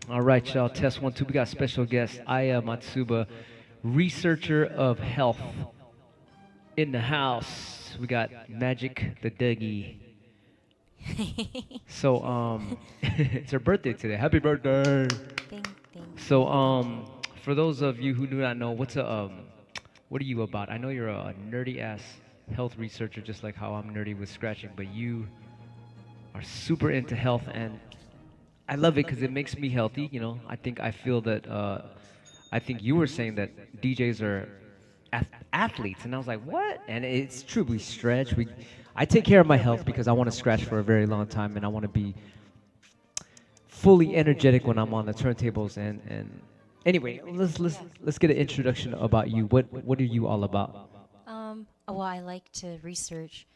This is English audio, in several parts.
All right, y'all. Test one, two. We got a special guest, Aya Matsuba, researcher of health, in the house. We got Magic the Dougie. So, it's her birthday today. Happy birthday! Thank So, you. for those of you who do not know, what are you about? I know you're a nerdy ass health researcher, just like how I'm nerdy with scratching, but you are super into health, and I love it because it makes me healthy. I feel that. I think you were saying that DJs are athletes, and I was like, what? And it's true. We stretch. I take care of my health because I want to scratch for a very long time, and I want to be fully energetic when I'm on the turntables. And anyway, let's get an introduction about you. What are you all about? Well, I like to research.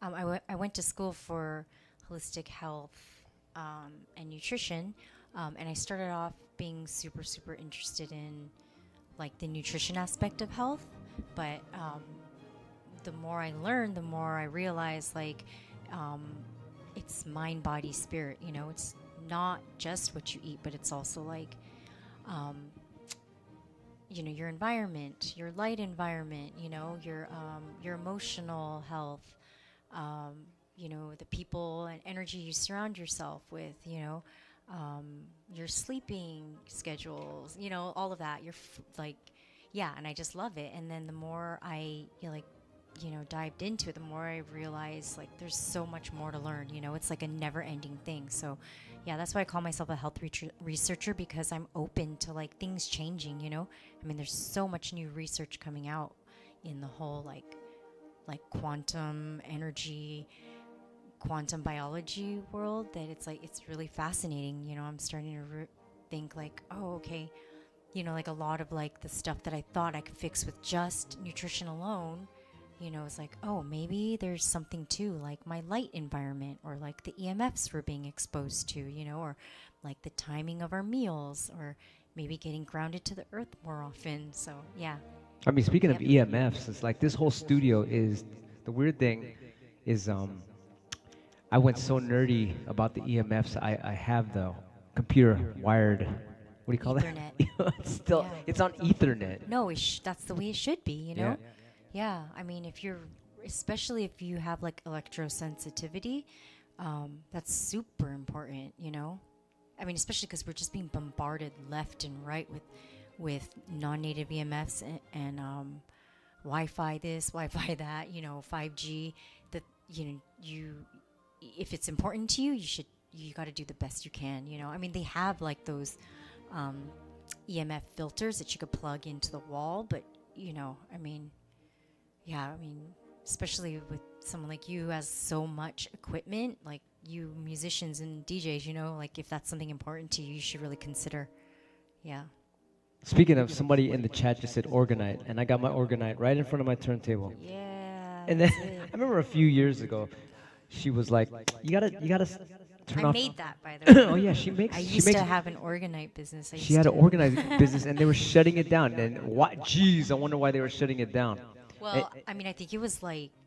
I went to school for holistic health and nutrition, and I started off being super interested in like the nutrition aspect of health. But the more I learned, the more I realized um, it's mind, body, spirit. It's not just what you eat, but it's also um, your environment, your light environment, your emotional health, um, the people and energy you surround yourself with, your sleeping schedules, all of that. Yeah, and I just love it. And then the more I dived into it, the more I realized there's so much more to learn. It's like a never-ending thing. So, yeah, that's why I call myself a health researcher, because I'm open to things changing. I mean, there's so much new research coming out in the whole like quantum energy, quantum biology world, that it's really fascinating. I'm starting to think oh, okay, a lot of the stuff that I thought I could fix with just nutrition alone, it's oh, maybe there's something to my light environment, or the EMFs we're being exposed to, or the timing of our meals, or maybe getting grounded to the earth more often. So, yeah. I mean, speaking of Yep. EMFs, it's like this whole studio is the weird thing is I went so nerdy about the EMFs. I have the computer wired. What do you call that? Ethernet. Yeah. It's on Ethernet. No, that's the way it should be. Yeah. Yeah, I mean, especially if you have electrosensitivity, that's super important. I mean, especially because we're just being bombarded left and right with non-native EMFs and Wi-Fi this, Wi-Fi that, 5G. That you, if it's important to you, you got to do the best you can. I mean, they have those um, EMF filters that you could plug into the wall, but I mean. Yeah, I mean, especially with someone like you who has so much equipment, like you musicians and DJs, if that's something important to you, you should really consider. Yeah. Speaking of, somebody in the chat just said Organite, and I got my Organite right in front of my turntable. Yeah, And then that's it. I remember a few years ago, she was like, "You gotta turn I off." made that, by the way. Oh yeah, I used to have an organite business. She had an organizing business, and they were shutting it down. And why? Jeez, I wonder why they were shutting it down. Well, I mean, I think it was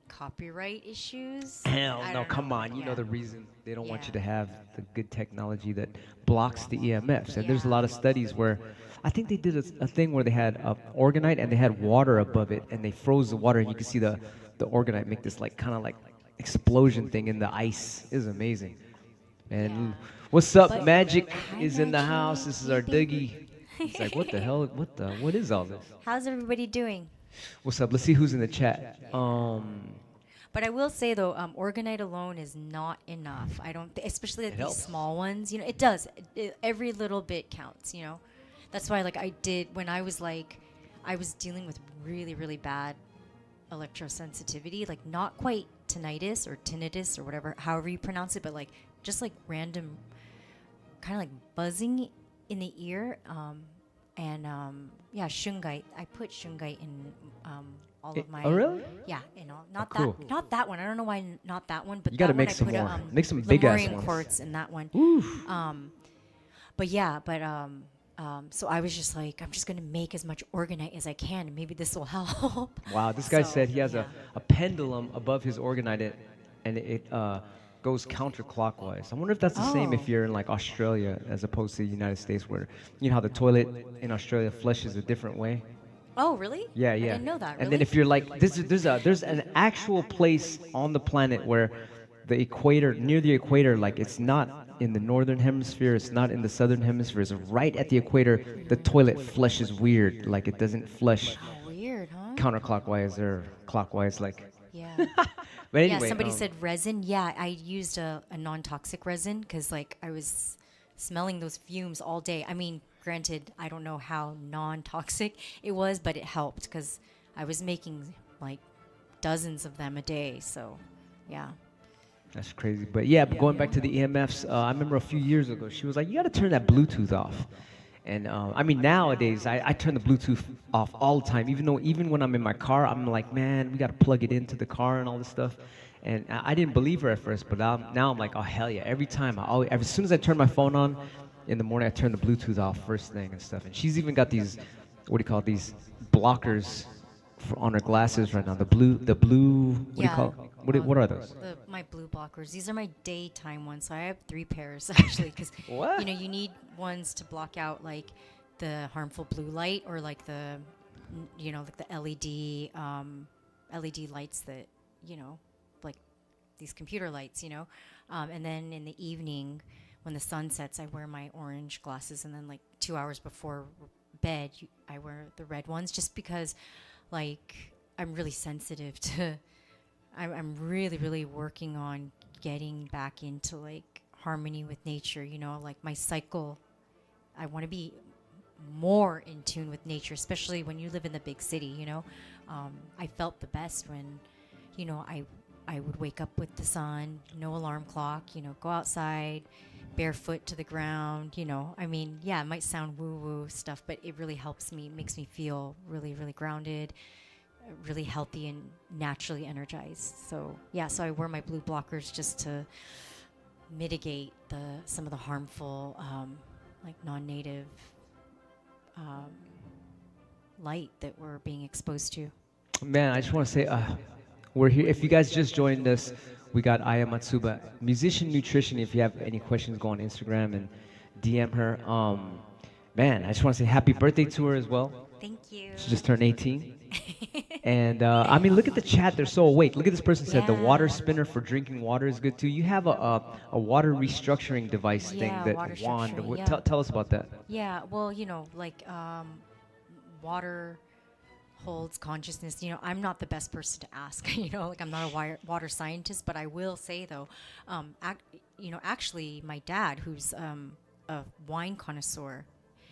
copyright issues. Hell I no, don't come know. on. You know Yeah. the reason they don't want you to Yeah. have the good technology that blocks the EMFs. And there's a Yeah. lot of studies where I think they did a thing where they had organite and they had water above it, and they froze the water, and you could see the organite make this kind of explosion thing in the ice. It was amazing. And Yeah. what's up, But- Magic Hi, is in the Magic. house. This is Hey, our baby. Dougie. He's like, what the hell? What is all this? How's everybody doing? What's up? Let's see who's in the chat. But I will say though, organite alone is not enough. I don't, especially It these helps. small ones. It does. Every little bit counts. That's why I did when I was I was dealing with really bad electrosensitivity, not quite tinnitus or whatever, however you pronounce it, but just random kind of buzzing in the ear. And yeah, shungite. I put shungite in all of my. Oh really? Yeah, not cool. not that one. I don't know why not that one, but You gotta that one make I some put more. Make some big ass Lemurian ones. quartz in that one. Oof. But yeah, so I was just I'm just gonna make as much organite as I can, and maybe this will help. Wow, this guy So, said he has yeah. a pendulum above his organite, and it goes counterclockwise. I wonder if that's the same if you're in like Australia as opposed to the United States, where you know how the toilet in Australia flushes a different way. Oh, really? Yeah, I yeah. didn't know that. And Really? then if you're like, there's an actual place on the planet where the equator, near the equator, like it's not in the northern hemisphere, it's not in the southern hemisphere, it's right at the equator. The toilet flushes weird, like it doesn't flush How weird, huh? counterclockwise or clockwise, like. Yeah. But Yeah, anyway, somebody said resin. Yeah, I used a non-toxic resin because like I was smelling those fumes all day. I mean, granted, I don't know how non-toxic it was, but it helped because I was making like dozens of them a day. So, yeah. that's crazy. But yeah, but going back to the EMFs, I remember a few years ago, she was like, you got to turn that Bluetooth off. And I mean, nowadays, I turn the Bluetooth off all the time, even when I'm in my car, I'm like, man, we got to plug it into the car and all this stuff. And I didn't believe her at first, but now I'm like, oh, hell yeah. Every time, as soon as I turn my phone on in the morning, I turn the Bluetooth off first thing and stuff. And she's even got these, what do you call it, these blockers on her glasses right now. The blue, what do you call it? What are those? My blue blockers. These are my daytime ones. So I have 3 pairs actually, because What? you know you need ones to block out like the harmful blue light or like the like the LED lights that like these computer lights. And then in the evening when the sun sets, I wear my orange glasses, and then like 2 hours before bed, I wear the red ones just because like I'm really sensitive to. I'm really, really working on getting back into like harmony with nature, like my cycle. I want to be more in tune with nature, especially when you live in the big city, I felt the best when, I would wake up with the sun, no alarm clock, go outside, barefoot to the ground, I mean, yeah, it might sound woo-woo stuff, but it really helps me, makes me feel really, really grounded, really healthy and naturally energized. So yeah, so I wear my blue blockers just to mitigate some of the harmful like non-native light that we're being exposed to. Man, I just want to say, we're here. If you guys just joined us, we got Aya Matsuba, musician nutrition. If you have any questions, go on Instagram and DM her. Man, I just want to say happy birthday to her as well. Thank you. She just turned 18. And I mean, look at the chat. They're so awake. Look at this person said the water spinner for drinking water is good too. You have a water restructuring device thing that water wand. structuring, yeah. Tell us about that. Yeah, well, like water holds consciousness. I'm not the best person to ask. Like I'm not a water scientist, but I will say though, actually, my dad, who's a wine connoisseur,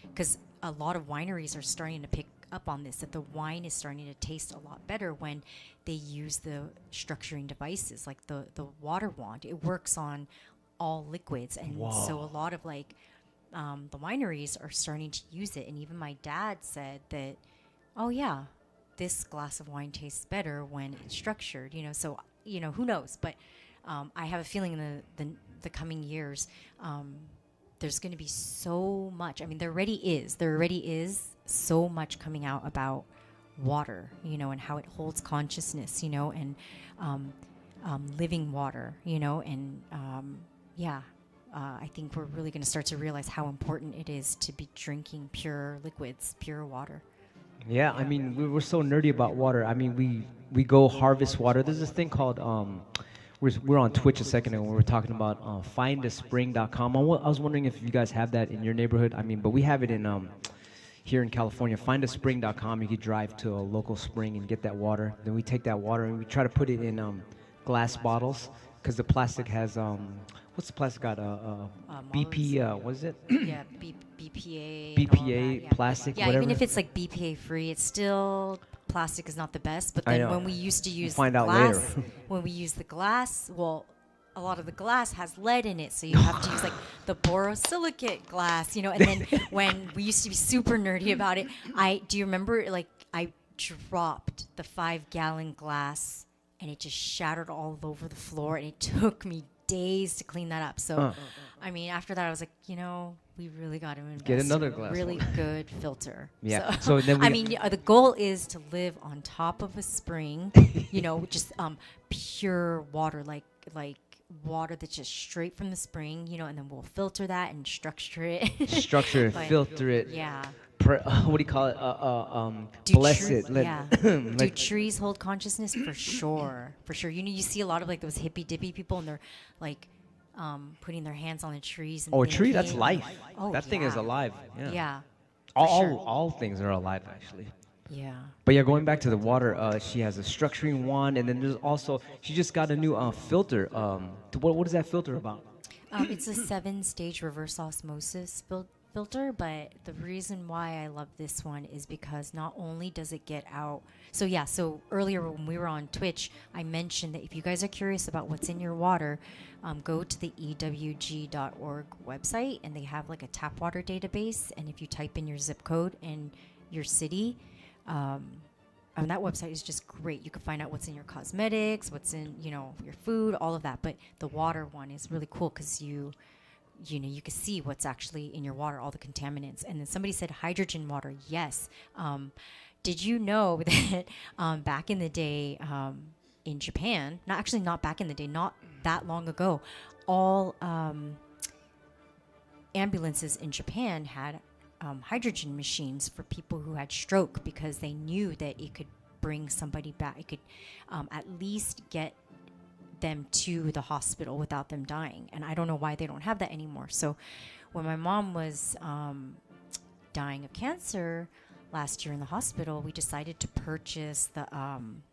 because a lot of wineries are starting to pick up on this, that the wine is starting to taste a lot better when they use the structuring devices like the water wand. It works on all liquids, and so a lot of like the wineries are starting to use it. And even my dad said that, oh yeah, this glass of wine tastes better when it's structured. So who knows? But I have a feeling in the coming years, there's going to be so much. I mean, there already is so much coming out about water, and how it holds consciousness, and living water, and I think we're really going to start to realize how important it is to be drinking pure liquids, pure water. Yeah, I mean, we're so nerdy about water. I mean, we go harvest water. There's this thing called we're on Twitch a second ago. We were talking about findaspring.com. I was wondering if you guys have that in your neighborhood. I mean, but we have it in here in California. Findaspring.com. You could drive to a local spring and get that water. Then we take that water and we try to put it in glass bottles, because the plastic has what's the plastic got? BP. What is it? Yeah, BPA. BPA plastic. Yeah, whatever. even if it's like BPA free, it's still plastic is not the best. But then when we used to use find out glass, later. when we use the glass, well, a lot of the glass has lead in it, so you have to use like the borosilicate glass, And then when we used to be super nerdy about it, do you remember like I dropped the 5-gallon glass and it just shattered all over the floor, and it took me days to clean that up. So, I mean, after that, I was like, we really got to invest Get another in a glass really one. good filter. Yeah. So then I mean, the goal is to live on top of a spring, just pure water, like water that's just straight from the spring, and then we'll filter that and structure it. Structure it, But filter it. yeah. What do you call it? Do Bless tre- it. Let, yeah. Do like, trees hold consciousness? For sure. For sure. You see a lot of like those hippy dippy people, and they're like putting their hands on the trees. And oh, a tree, that's thinking. life. Oh, That thing is yeah. alive. Yeah. Yeah. All, sure. all things are alive, actually. Yeah. But yeah, going back to the water, she has a structuring wand, and then there's also, she just got a new filter. What is that filter about? It's a 7-stage reverse osmosis filter, but the reason why I love this one is because not only does it get out. So earlier when we were on Twitch, I mentioned that if you guys are curious about what's in your water, go to the ewg.org website, and they have like a tap water database. And if you type in your zip code and your city, and that website is just great. You can find out what's in your cosmetics, what's in your food, all of that. But the water one is really cool because you can see what's actually in your water, all the contaminants. And then somebody said hydrogen water. Yes. Did you know that back in the day in Japan, not back in the day, not that long ago, all ambulances in Japan had hydrogen machines for people who had stroke, because they knew that it could bring somebody back. It could at least get them to the hospital without them dying. And I don't know why they don't have that anymore. So when my mom was dying of cancer last year in the hospital, we decided to purchase the I'm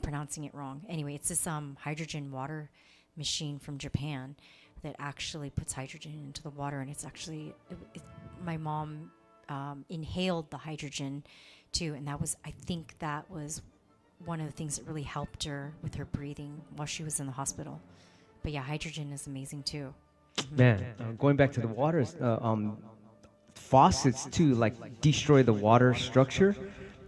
pronouncing it wrong. Anyway, it's this hydrogen water machine from Japan that actually puts hydrogen into the water, and it's actually my mom inhaled the hydrogen too, and I think that was one of the things that really helped her with her breathing while she was in the hospital. But yeah, hydrogen is amazing too. Man, going back to the waters, faucets too, like destroy the water structure,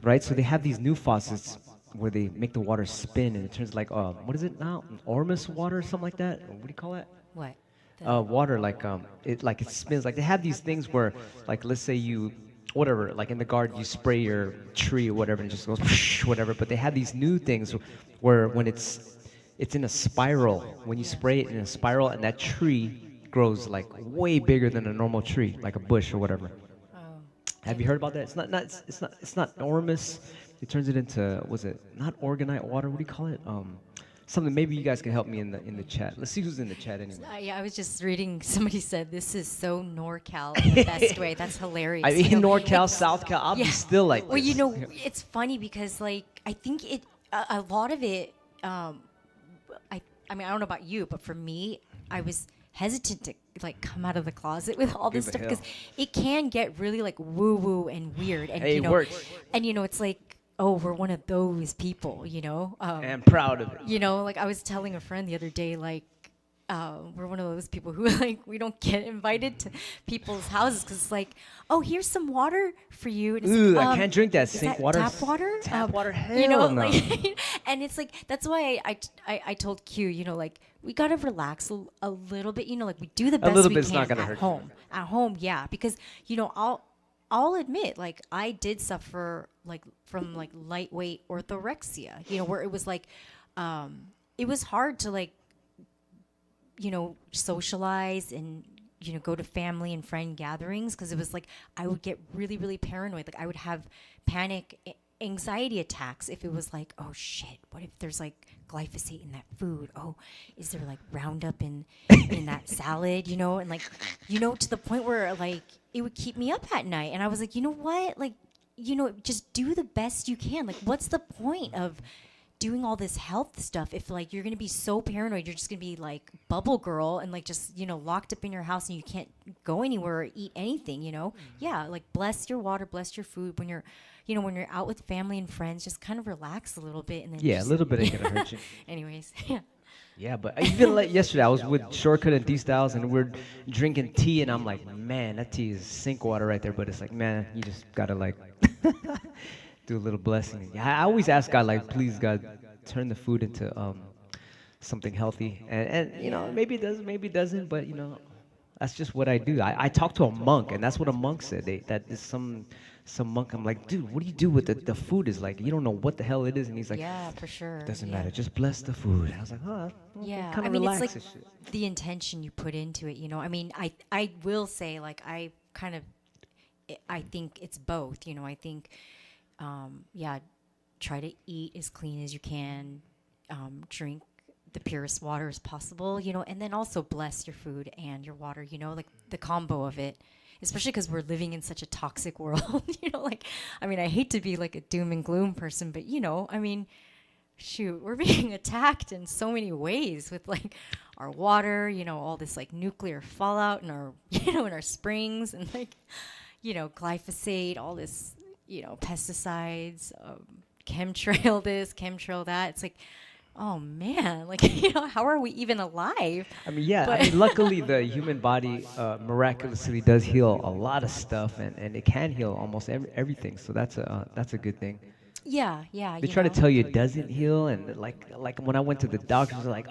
right? So they have these new faucets where they make the water spin, and it turns like what is it now? Ormus water or something like that? What do you call that? What? Water, like it spins. Like they have these things where, like, let's say you, whatever, like in the garden you spray your tree or whatever, and it just goes whatever. But they have these new things where when it's in a spiral, when you spray it in a spiral, and that tree grows like way bigger than a normal tree, like a bush or whatever. Oh. Have you heard about that? It's not Ormus. It turns it into, was it not organite water? What do you call it? Something. Maybe you guys can help me in the chat. Let's see who's in the chat anyway. Yeah, I was just reading. Somebody said this is so NorCal in the best way. That's hilarious. I mean, NorCal, South Cal. I'll be still like well, this. it's funny because like I think a lot of it. I mean, I don't know about you, but for me, I was hesitant to like come out of the closet with all this stuff because it can get really like woo woo and weird. And hey, it works. And it's like, oh, we're one of those people, I'm proud of it. Like I was telling a friend the other day, like, we're one of those people who like we don't get invited to people's houses because it's like, oh, here's some water for you. And it's Ooh, like, I can't drink that is sink that water. Tap water. Tap water. Hell no. Like, and it's like that's why I told Q, like we gotta relax a little bit. Like we do the best little we bit's can not gonna at hurt home. you. At home, yeah, because I'll admit, like I did suffer like from like lightweight orthorexia, where it was like, it was hard to like, socialize and, go to family and friend gatherings because it was like I would get really, really paranoid. Like I would have panic, anxiety attacks if it was like, oh shit, what if there's like glyphosate in that food? Oh, is there like Roundup in that salad? And like, to the point where like it would keep me up at night. And I was like, you know what? Like, just do the best you can. Like, what's the point of doing all this health stuff if like you're gonna be so paranoid, you're just gonna be like bubble girl and like just locked up in your house and you can't go anywhere or eat anything. Yeah, like bless your water, bless your food when you're when you're out with family and friends, just kind of relax a little bit and then a little bit ain't gonna hurt you. Anyways. Yeah, but even like yesterday, I was with Shortcut and D-Styles, and we're drinking tea, and I'm like, man, that tea is sink water right there. But it's like, man, you just gotta like do a little blessing. Yeah, I always ask God, like, please, God, turn the food into something healthy, and maybe it does, maybe it doesn't, but That's just what I do. I talked to a monk, and that's what a monk said. That is some monk. I'm like, dude, what do you do with the food? Is like you don't know what the hell it is, and he's like, Yeah, for sure. doesn't Yeah. matter, just bless the food. I was like, oh, okay, Yeah, kind I of mean, it's like relax and shit. the intention you put into it, you know. I mean, I will say like I kind of I think it's both, you know. I think yeah, try to eat as clean as you can, drink the purest water as possible, you know, and then also bless your food and your water, you know, like the combo of it. Especially because we're living in such a toxic world, you know. Like, I mean, I hate to be like a doom and gloom person, but you know, I mean, shoot, we're being attacked in so many ways with like our water, you know, all this like nuclear fallout in our, you know, in our springs and like, you know, glyphosate, all this, you know, pesticides, chemtrail this, chemtrail that. It's like, oh man, like, you know, how are we even alive? I mean, yeah. I But mean, luckily the human body miraculously does heal a lot of stuff, and it can heal almost everything. So that's a good thing. yeah, yeah, They you try to know. tell you it doesn't heal, and like when I went to the doctors, they're like,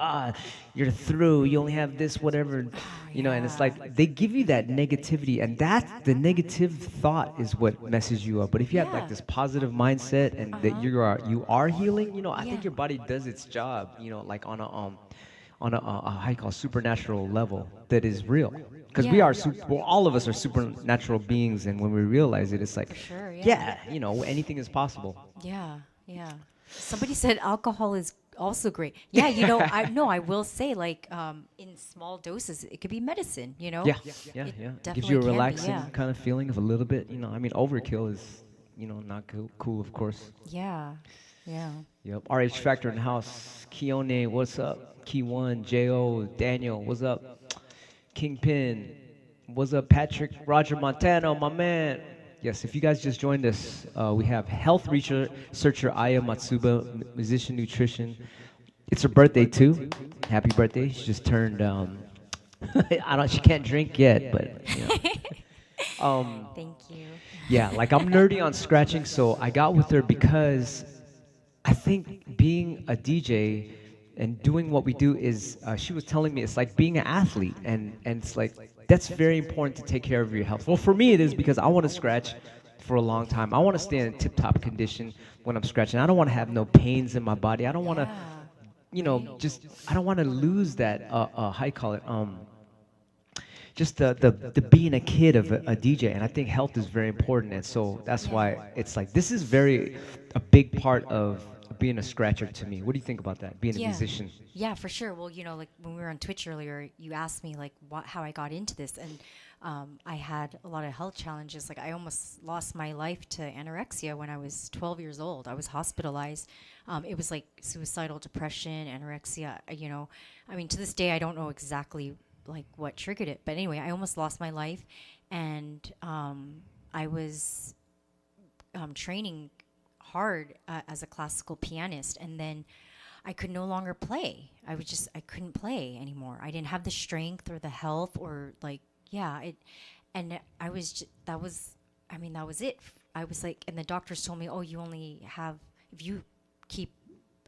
you're through. You only have this, whatever, Oh, and it's yeah. like they give you that negativity, and that the negative thought is what messes you up. But if you have like Yeah. this positive mindset and that Uh-huh. you are healing, I think Yeah. your body does its job, like on a how you call supernatural level that is real. Because we Yeah. are well, all of us are supernatural beings, and when we realize it, it's like, For sure, yeah. yeah, anything is possible. Yeah, yeah. Somebody said alcohol is also great. Yeah, you know, I no, I will say like in small doses it could be medicine, you know? Yeah, yeah, It yeah. It gives definitely you a can be, relaxing yeah. kind of feeling of a little bit. I mean, overkill is, not cool, of course. Yeah. Yeah. Yep. RH Factor in the house. Keone, what's up? Key1, Jo, Daniel, what's up? Kingpin, what's up? Patrick, Roger Montano, my man. Yes, if you guys just joined us, we have health researcher Aya Matsuba, musician, nutrition. It's her birthday too. Happy birthday! She just turned. I don't. She can't drink yet, but Thank you. yeah. Like I'm nerdy on scratching, so I got with her because I think being a DJ and doing what we do is, she was telling me it's like being an athlete, and it's like that's very important to take care of your health. Well, for me, it is because I want to scratch for a long time. I want to stay in tip-top condition when I'm scratching. I don't want to have no pains in my body. I don't want to, Yeah. Right. just I don't want to lose that. How you call it? Just the being a kid of a DJ, and I think health is very important, and so that's Yeah. why it's like this is very a big part of being a scratcher to me. What do you think about that? Being a Yeah. musician? Yeah, for sure. Well, you know, like when we were on Twitch earlier, you asked me like how I got into this, and I had a lot of health challenges. Like I almost lost my life to anorexia when I was 12 years old. I was hospitalized. It was like suicidal depression, anorexia. You know, I mean, to this day, I don't know exactly like what triggered it, but anyway, I almost lost my life, and I was training hard as a classical pianist, and then I could no longer play. I couldn't play anymore. I didn't have the strength or the health or like, yeah, and I was, that was, I mean, that was it. I was like, and the doctors told me, oh, you only have, if you keep,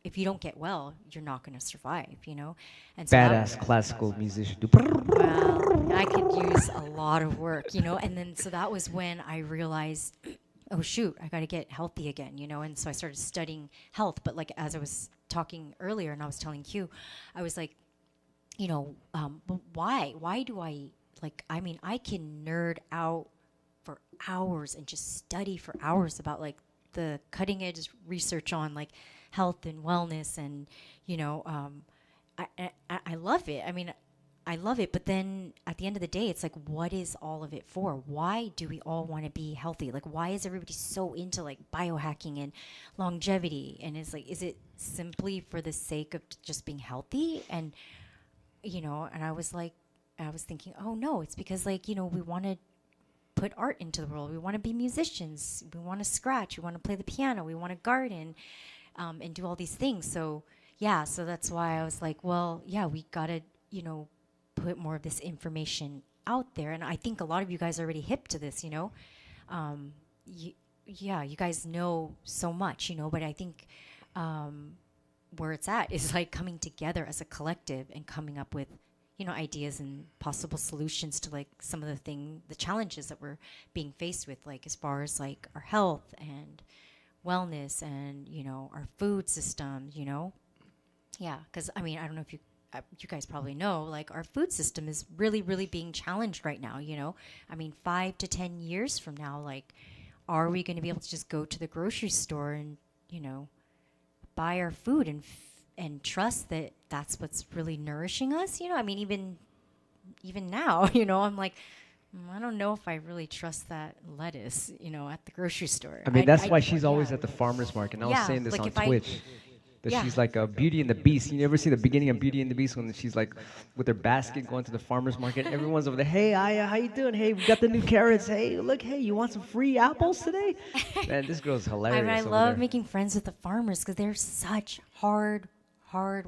if you don't get well, you're not going to survive, you know? And so Badass classical musician. well, I could use a lot of work, you know? And then, so that was when I realized, oh, shoot, I got to get healthy again, you know? And so I started studying health. But like, as I was talking earlier and I was telling Q, I was like, you know, but why? Why do I, like, I mean, I can nerd out for hours and just study for hours about like the cutting edge research on like health and wellness and, you know, I love it. I mean, I love it, but then at the end of the day, it's like, what is all of it for? Why do we all want to be healthy? Like, why is everybody so into like biohacking and longevity? And it's like, is it simply for the sake of just being healthy? And, you know, and I was like, I was thinking, oh no, it's because like, you know, we want to put art into the world. We want to be musicians. We want to scratch. We want to play the piano. We want to garden, and do all these things. So yeah, so that's why I was like, well, yeah, we gotta, you know, put more of this information out there. And I think a lot of you guys are already hip to this, you know. Yeah, you guys know so much, you know, but I think where it's at is like coming together as a collective and coming up with, ideas and possible solutions to like some of the challenges that we're being faced with, like as far as like our health and wellness and our food system. Yeah, because I mean, I don't know if you guys probably know, like our food system is really, really being challenged right now. I mean, 5 to 10 years from now, like, are we going to be able to just go to the grocery store and buy our food and trust that that's what's really nourishing us? I mean, even now, I'm like, I don't know if I really trust that lettuce, at the grocery store. I mean, that's why she's always at the farmer's market. And I was saying this like on if I- Twitch. That Yeah. she's like a Beauty and the Beast. You never see the beginning of Beauty and the Beast when she's like with her basket going to the farmer's market. Everyone's over there. Hey, Aya, how you doing? Hey, we got the new carrots. Hey, look, hey, you want some free apples today? Man, this girl's hilarious. I over love there. making friends with the farmers because they're such hard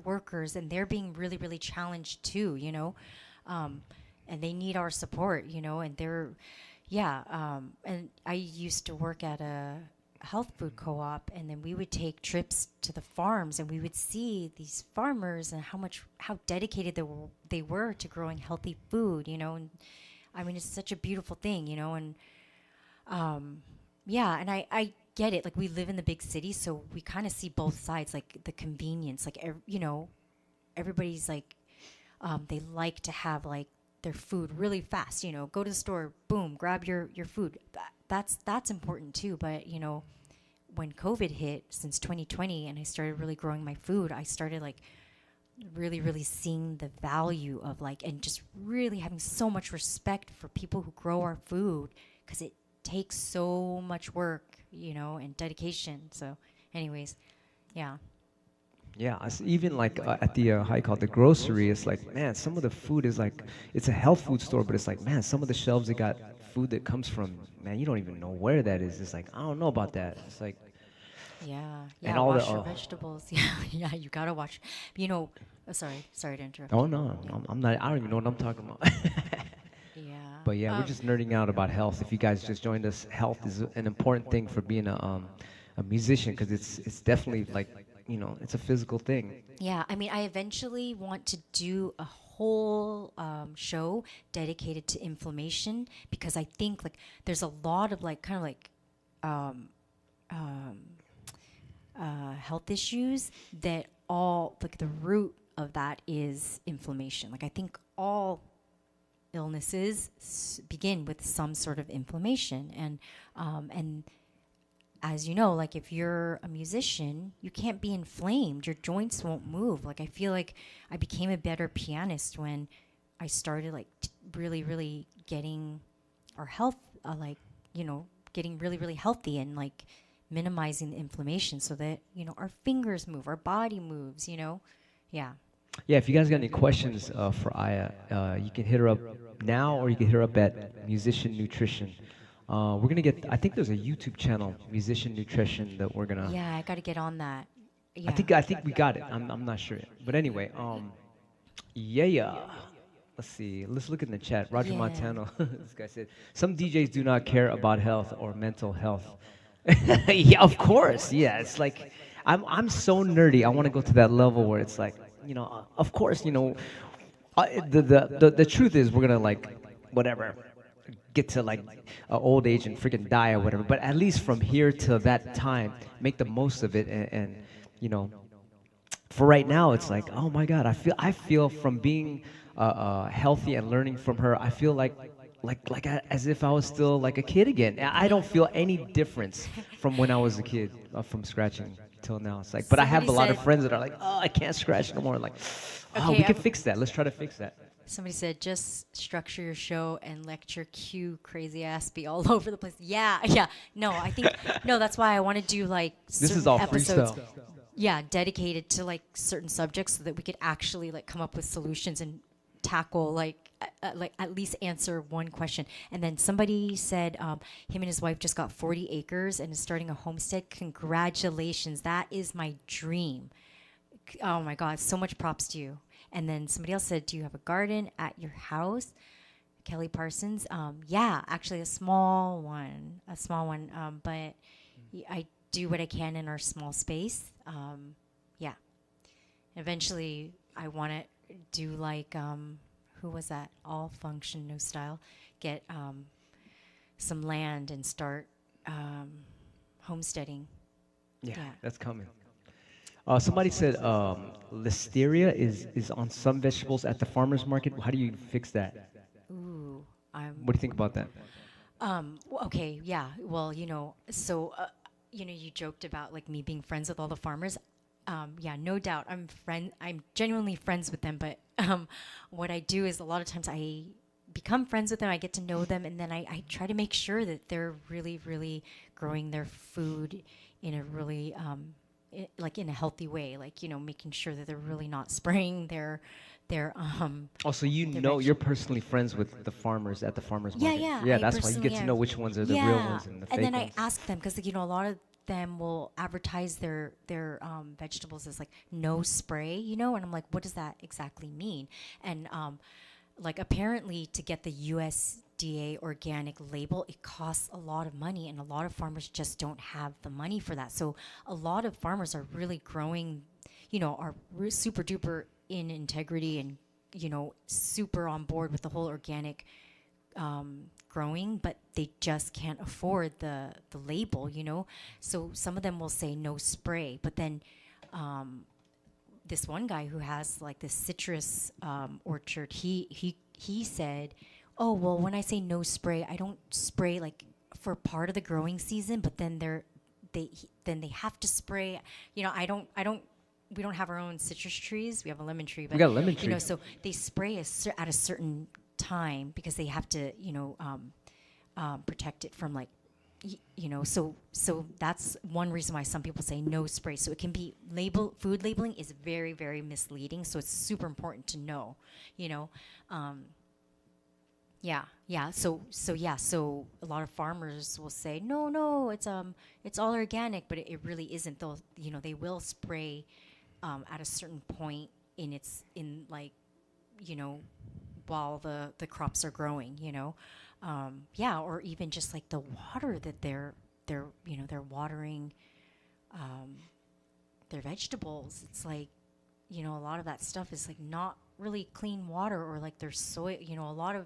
workers, and they're being really, really challenged too, and they need our support, and and I used to work at a health food co-op, and then we would take trips to the farms, and we would see these farmers and how dedicated they were to growing healthy food, and I mean, it's such a beautiful thing, and and I get it. Like, we live in the big city, so we kind of see both sides, like the convenience, like, everybody's like, they like to have like their food really fast, go to the store, boom, grab your food. That's important too. But, when COVID hit since 2020 and I started really growing my food, I started like really, really seeing the value of like, and just really having so much respect for people who grow our food, because it takes so much work, and dedication. So anyways, yeah. Yeah, even like at the how you call it, the grocery, it's like, man, some of the food is like, it's a health food store, but it's like, man, some of the shelves they got food that comes from, man, you don't even know where that is. It's like, I don't know about that. It's like, Yeah, And all wash the, your vegetables. Yeah, you gotta watch. Sorry to interrupt. oh no, I'm not. I don't even know what I'm talking about. Yeah. But yeah, we're just nerding out about health. If you guys just joined us, health is an important thing for being a musician, because it's definitely like, it's a physical thing. Yeah, I mean, I eventually want to do a whole show dedicated to inflammation, because I think like there's a lot of like kind of like um, um, health issues that all like the root of that is inflammation. Like, I think all illnesses begin with some sort of inflammation, and as you know, like if you're a musician, you can't be inflamed. Your joints won't move. Like, I feel like I became a better pianist when I started like really, really getting our health, getting really, really healthy, and like minimizing the inflammation so that, our fingers move, our body moves, Yeah. Yeah, if you guys got any questions for Aya, you can hit her up now, or you can hit her up at Musician Nutrition. We're gonna get. I think there's a YouTube channel, Musician Nutrition, that we're gonna. Yeah, I got to get on that. Yeah. I think we got it. I'm not sure yet. But anyway, yeah. Let's see. Let's look in the chat. Roger Yeah. Montano. This guy said some DJs do not care about health or mental health. Yeah, of course. Yeah, it's like I'm so nerdy. I want to go to that level where it's like, of course, the truth is we're gonna like whatever get to like old age and freaking die or whatever. But at least from here to that time, make the most of it, and for right now, it's like, oh my God, I feel from being healthy and learning from her, I feel as if I was still like a kid again. I don't feel any difference from when I was a kid, from scratching till now. It's like, but I have a lot of friends that are like, oh, I can't scratch no more. I'm like, oh, Okay, we can fix that. Let's try to fix that. Somebody said, just structure your show and lecture Q crazy ass be all over the place. Yeah. No, I think, no, that's why I want to do like This certain is all episodes. freestyle. Yeah, dedicated to like certain subjects so that we could actually like come up with solutions and tackle like at least answer one question. And then somebody said him and his wife just got 40 acres and is starting a homestead. Congratulations. That is my dream. Oh my God, so much props to you. And then somebody else said, do you have a garden at your house? Kelly Parsons. Yeah, actually a small one. But I do what I can in our small space. Yeah. Eventually I want to do like who was that? All function, no style. Get some land and start homesteading. Yeah, Yeah. that's coming. Somebody said listeria is on some vegetables at the farmer's market. How do you fix that? Ooh, I'm What do you think about that? okay, yeah. Well, so you joked about like me being friends with all the farmers. Yeah, no doubt. I'm genuinely friends with them. But what I do is a lot of times I become friends with them. I get to know them, and then I try to make sure that they're really, really growing their food in a really like in a healthy way. Like making sure that they're really not spraying their Also, their you're vegetables. personally friends with the farmers at the farmers Yeah, market. yeah, Yeah, I that's why you personally get to am. know which ones are the real Yeah, ones and the and then fake I ones. ask them because a lot of them will advertise their vegetables as like no spray, and I'm like, what does that exactly mean? And like apparently to get the USDA organic label, it costs a lot of money, and a lot of farmers just don't have the money for that. So a lot of farmers are really growing, are super duper in integrity and super on board with the whole organic growing, but they just can't afford the label. So some of them will say no spray, but then this one guy who has like this citrus orchard, he said, "Oh well, when I say no spray, I don't spray like for part of the growing season, but then then they have to spray. I don't. We don't have our own citrus trees. We have a lemon tree, We but got a lemon tree. so they spray at a certain time because they have to, protect it from like so that's one reason why some people say no spray. So it can be food labeling is very, very misleading, so it's super important to know, you know um, yeah, so a lot of farmers will say no, it's all organic, but it really isn't. They will spray at a certain point in like you know while the crops are growing, yeah, or even just like the water that they're watering their vegetables. It's like, a lot of that stuff is like not really clean water, or like their soil. A lot of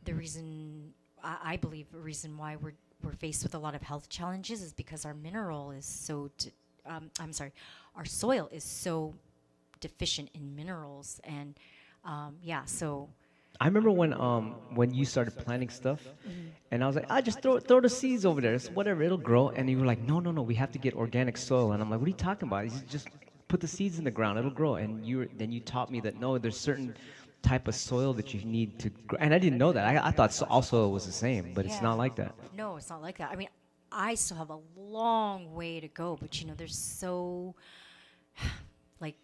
the reason I believe a reason why we're faced with a lot of health challenges is because our mineral is I'm sorry, our soil is so deficient in minerals, and yeah, so I remember when you started planting stuff, and I was like, I just throw the seeds over there. It's whatever, it'll grow. And you were like, no, we have to get organic soil. And I'm like, what are you talking about? You just put the seeds in the ground, it'll grow. And then you taught me that no, there's certain type of soil that you need to grow. And I didn't know that. I thought all soil was the same, but it's yeah. not like that. No, it's not like that. I mean, I still have a long way to go, but there's so like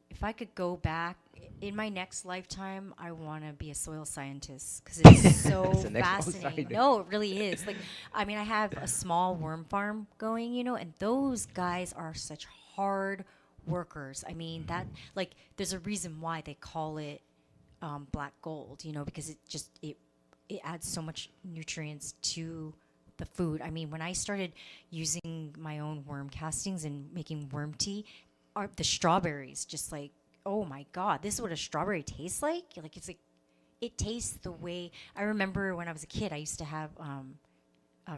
if I could go back in my next lifetime, I want to be a soil scientist because it's so That's the next. Oh, fascinating. sorry. No, it really is. Like, I mean, I have a small worm farm going, and those guys are such hard workers. I mean, there's a reason why they call it black gold, because it adds so much nutrients to the food. I mean, when I started using my own worm castings and making worm tea, the strawberries just like, oh my god, this is what a strawberry tastes like. It's like it tastes the way I remember when I was a kid. I used to have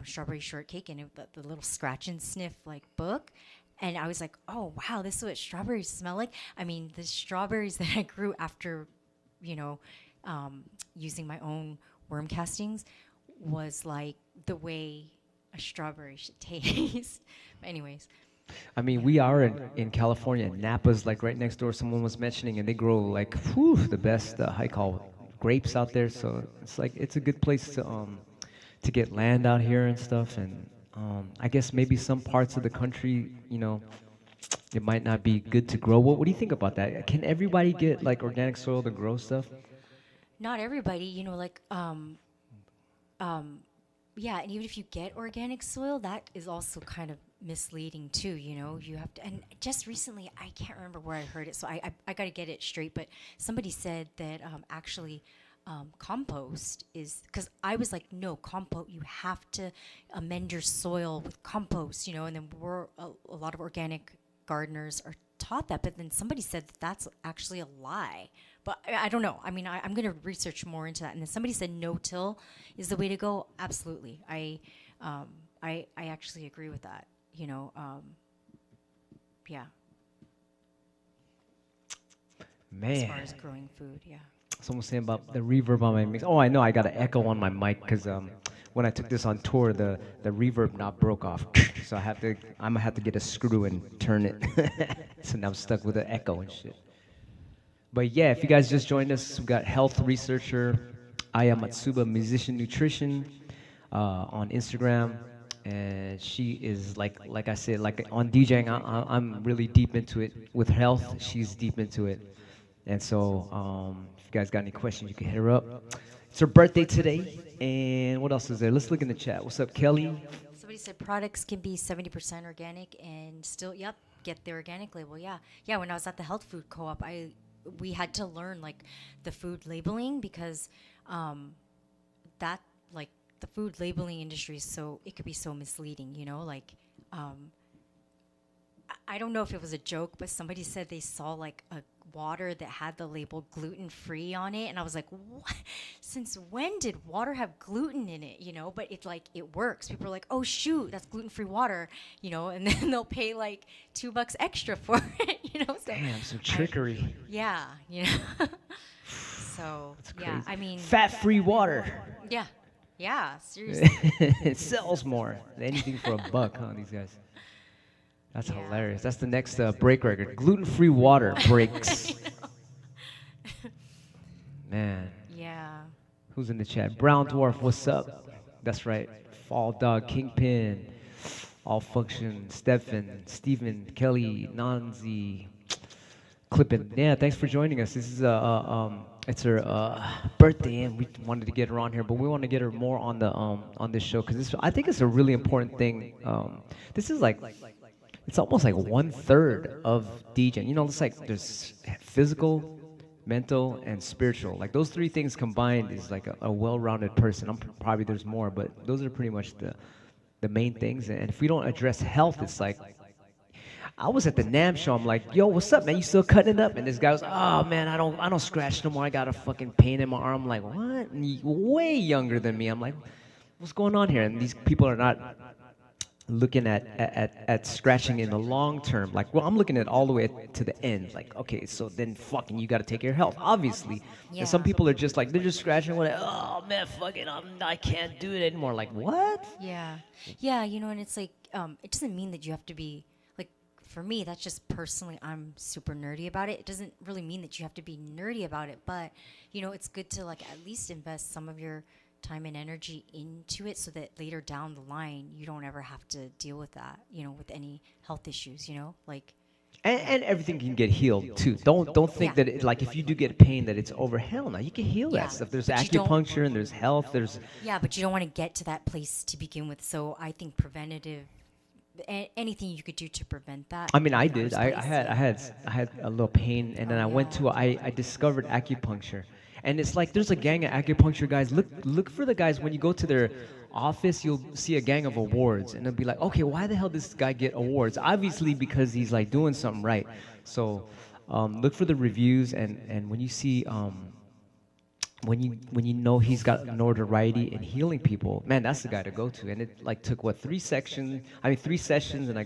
strawberry shortcake and the little scratch and sniff like book, and I was like, oh wow, this is what strawberries smell like. I mean, the strawberries that I grew after, you know, using my own worm castings was like the way a strawberry should taste. Anyways. I mean, we are in California, and Napa's like right next door. Someone was mentioning, and they grow like the best how you call grapes out there. So it's like it's a good place to get land out here and stuff. And I guess maybe some parts of the country, it might not be good to grow. What do you think about that? Can everybody get like organic soil to grow stuff? Not everybody, yeah, and even if you get organic soil, that is also kind of misleading too. You have to, and just recently, I can't remember where I heard it, so I got to get it straight. But somebody said that actually, compost is, because I was like, no, compost. You have to amend your soil with compost, and then we're a lot of organic gardeners are taught that, but then somebody said that that's actually a lie. But I don't know. I mean, I'm going to research more into that. And then somebody said no-till is the way to go. Absolutely. I actually agree with that. You know, yeah. Man. As far as growing food, yeah. Someone saying about the reverb on my mix. Oh, I know. I got an echo on my mic because when I took this on tour, the reverb knob broke off. So I'm gonna have to get a screw and turn it. So now I'm stuck with an echo and shit. But yeah, if you guys just joined us, we got health researcher Aya Matsuba, musician nutrition on Instagram, and she is like I said, like on DJing, I'm really deep into it. With health, she's deep into it. And so, if you guys got any questions, you can hit her up. It's her birthday today, and what else is there? Let's look in the chat. What's up, Kelly? Somebody said products can be 70% organic and still, yep, get the organic label. Yeah, yeah. When I was at the health food co-op, we had to learn like the food labeling because that like the food labeling industry is it could be so misleading. You know, like. I don't know if it was a joke, but somebody said they saw like a water that had the label gluten-free on it, and I was like, what? Since when did water have gluten in it? You know, but it's like it works. People are like, oh shoot, that's gluten-free water, you know, and then they'll pay like $2 extra for it, you know. So damn, some trickery. Yeah, you know. So yeah, I mean, fat-free water. Yeah, yeah, seriously. It sells more than anything for $1, huh? These guys. That's hilarious. That's the next break record. Gluten-free water breaks. Man. Yeah. Who's in the chat? Brown Dwarf, what's up? That's right. Fall Dog, Kingpin, All Function, Stefan, Steven, Kelly, Nanzi, Clippin. Yeah, thanks for joining us. This is it's her birthday, and we wanted to get her on here, but we want to get her more on this show because I think it's a really important thing. This is like. It's almost like 1/3 of DJing. You know, it's like there's physical, mental, and spiritual. Like those three things combined is like a well-rounded person. Probably there's more, but those are pretty much the main things. And if we don't address health, it's like I was at the NAMM show. I'm like, yo, what's up, man? You still cutting it up? And this guy was, oh man, I don't scratch no more. I got a fucking pain in my arm. I'm like, what? And he's way younger than me. I'm like, what's going on here? And these people are not looking at scratching in the long term. Like, well, I'm looking at all the way to the end. Like, okay, so then fucking you got to take care of health, obviously. Yeah. And some people are just like, they're just scratching. Oh man, fucking, I can't do it anymore. Like, what? Yeah, yeah. You know, and it's like, it doesn't mean that you have to be like. For me, that's just personally, I'm super nerdy about it. It doesn't really mean that you have to be nerdy about it, but you know, it's good to like at least invest some of your time and energy into it so that later down the line you don't ever have to deal with that, you know, with any health issues, you know, like and everything can get healed too. Don't think that it, like if you do get pain that it's over. Hell no, you can heal that stuff. There's acupuncture and there's health. There's but you don't want to get to that place to begin with. So I think preventative, anything you could do to prevent that. I mean, I did. I had a little pain, and then I went to I discovered acupuncture. And it's like there's a gang of acupuncture guys. Look for the guys when you go to their office. You'll see a gang of awards, and they'll be like, okay, why the hell does this guy get awards? Obviously because he's like doing something right. So look for the reviews, and when you see when you know he's got notoriety in healing people, man, that's the guy to go to. And it like took 3 sessions, and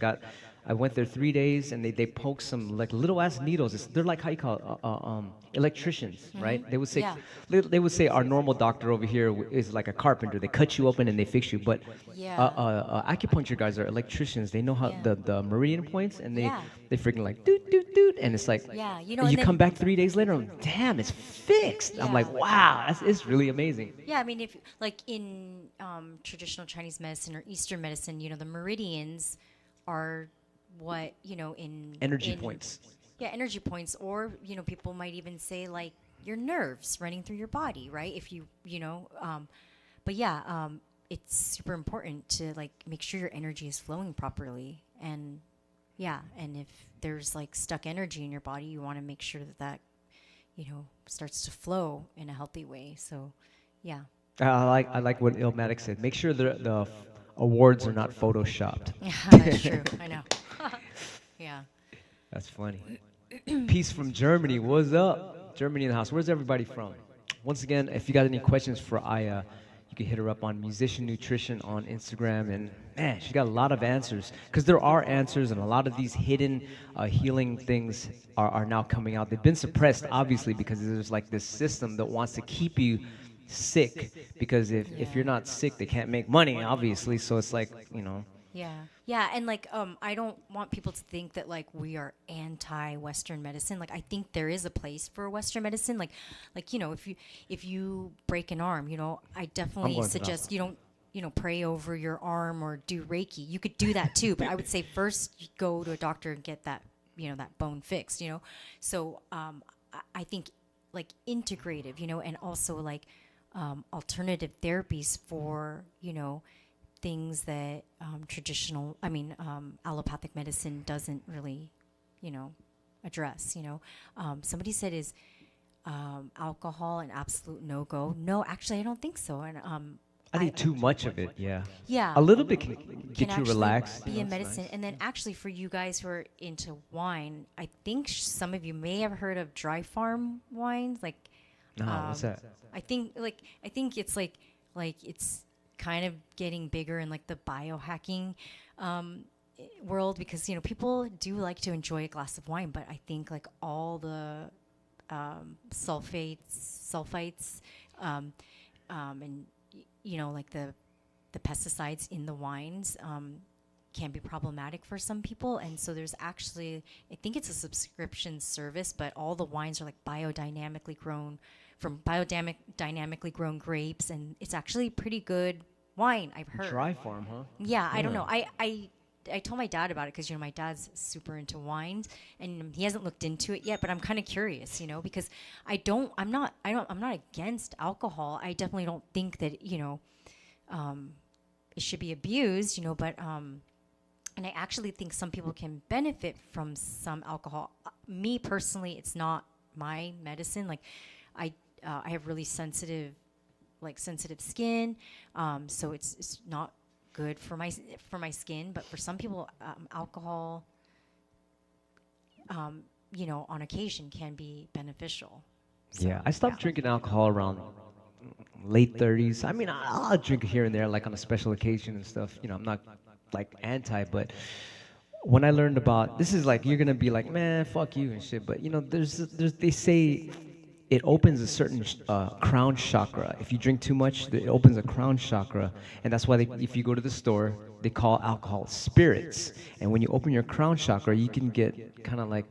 I went there 3 days, and they poke some like little ass needles. They're like, how you call it, electricians, right? They would say our normal doctor over here is like a carpenter. They cut you open and they fix you. But acupuncture guys are electricians. They know how the meridian points, and they freaking like doot doot doot, and it's like you know, and you come back 3 days later, and damn, it's fixed. I'm like, wow, it's really amazing. Yeah, I mean, if like in traditional Chinese medicine or Eastern medicine, you know, the meridians are what, you know, in energy points. Yeah, energy points, or you know, people might even say like your nerves running through your body, right? If you know, but yeah, it's super important to like make sure your energy is flowing properly, and and if there's like stuck energy in your body, you want to make sure that you know starts to flow in a healthy way. So, yeah. I like what Illmatic said. Make sure the awards are not photoshopped. Yeah, that's true. I know. Yeah. That's funny. Peace from Germany. What's up? Germany in the house. Where's everybody from? Once again, if you got any questions for Aya, you can hit her up on Musician Nutrition on Instagram. And man, she got a lot of answers. Because there are answers, and a lot of these hidden healing things are now coming out. They've been suppressed, obviously, because there's like this system that wants to keep you sick. Because if you're not sick, they can't make money, obviously. So it's like, you know. Yeah. Yeah, and like I don't want people to think that like we are anti-Western medicine. Like I think there is a place for Western medicine. Like you know, if you break an arm, you know, I definitely suggest you don't, you know, pray over your arm or do Reiki. You could do that too, but I would say first you go to a doctor and get that, you know, that bone fixed, you know. So I think like integrative, you know, and also like alternative therapies for, you know, things that allopathic medicine doesn't really, you know, address, you know. Somebody said, is alcohol an absolute no-go? No, actually, I don't think so. And I think too much of it, yeah. Yeah. A little bit can get you actually relaxed. be a medicine. Nice. And then actually for you guys who are into wine, I think some of you may have heard of dry farm wines. Like, No, what's that? I think it's like it's kind of getting bigger in like the biohacking world, because you know people do like to enjoy a glass of wine, but I think like all the sulfites, and you know like the pesticides in the wines can be problematic for some people, and so there's actually, I think it's a subscription service, but all the wines are like biodynamically grown from biodynamically grown grapes, and it's actually pretty good wine, I've heard. Dry farm, huh? Yeah, I don't know. I told my dad about it because, you know, my dad's super into wines and he hasn't looked into it yet, but I'm kind of curious, you know, because I'm not against alcohol. I definitely don't think that, you know, it should be abused, you know, but and I actually think some people can benefit from some alcohol. Me personally, it's not my medicine. Like I have really sensitive skin, so it's not good for my skin. But for some people, alcohol, you know, on occasion can be beneficial. So, Yeah, I stopped drinking alcohol around late 30s. I mean, I'll drink it here and there, like on a special occasion and stuff. You know, I'm not like anti, but when I learned about this, is like you're gonna be like, man, fuck you and shit. But you know, there's they say it opens a certain crown chakra. If you drink too much, it opens a crown chakra, and that's why if you go to the store, they call alcohol spirits. And when you open your crown chakra, you can get kind of like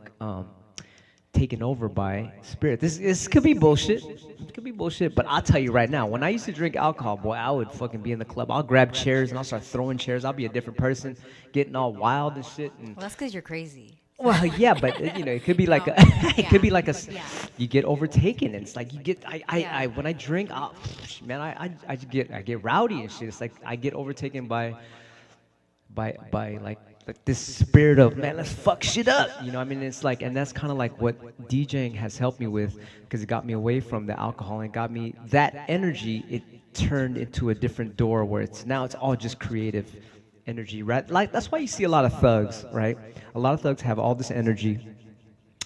taken over by spirit. This could be bullshit. It could be bullshit, but I'll tell you right now, when I used to drink alcohol, boy, I would fucking be in the club. I'll grab chairs and I'll start throwing chairs. I'll be a different person, getting all wild and shit. And well, that's because you're crazy. well, yeah, but you know, it could be like it could be like you get overtaken, and it's like you get I when I drink, man, I get rowdy and shit. It's like I get overtaken by like this spirit of, man, let's fuck shit up, you know. I mean, it's like, and that's kind of like what DJing has helped me with, because it got me away from the alcohol and got me that energy. It turned into a different door where it's all just creative energy, right? Like that's why you see a lot of thugs, right? A lot of thugs have all this energy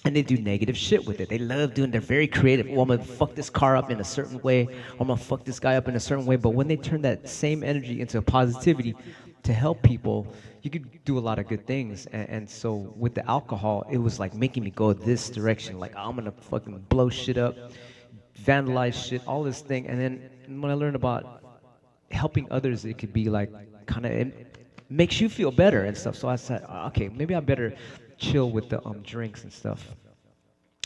and they do negative shit with it. They love doing, they're very creative. Oh, I'm gonna fuck this car up in a certain way, or I'm gonna fuck this guy up in a certain way. But when they turn that same energy into positivity to help people, you could do a lot of good things. And so with the alcohol, it was like making me go this direction. Like, I'm gonna fucking blow shit up, vandalize shit, all this thing. And then when I learned about helping others, it could be like kind of, it makes you feel better and stuff. So I said, okay, maybe I better chill with the drinks and stuff.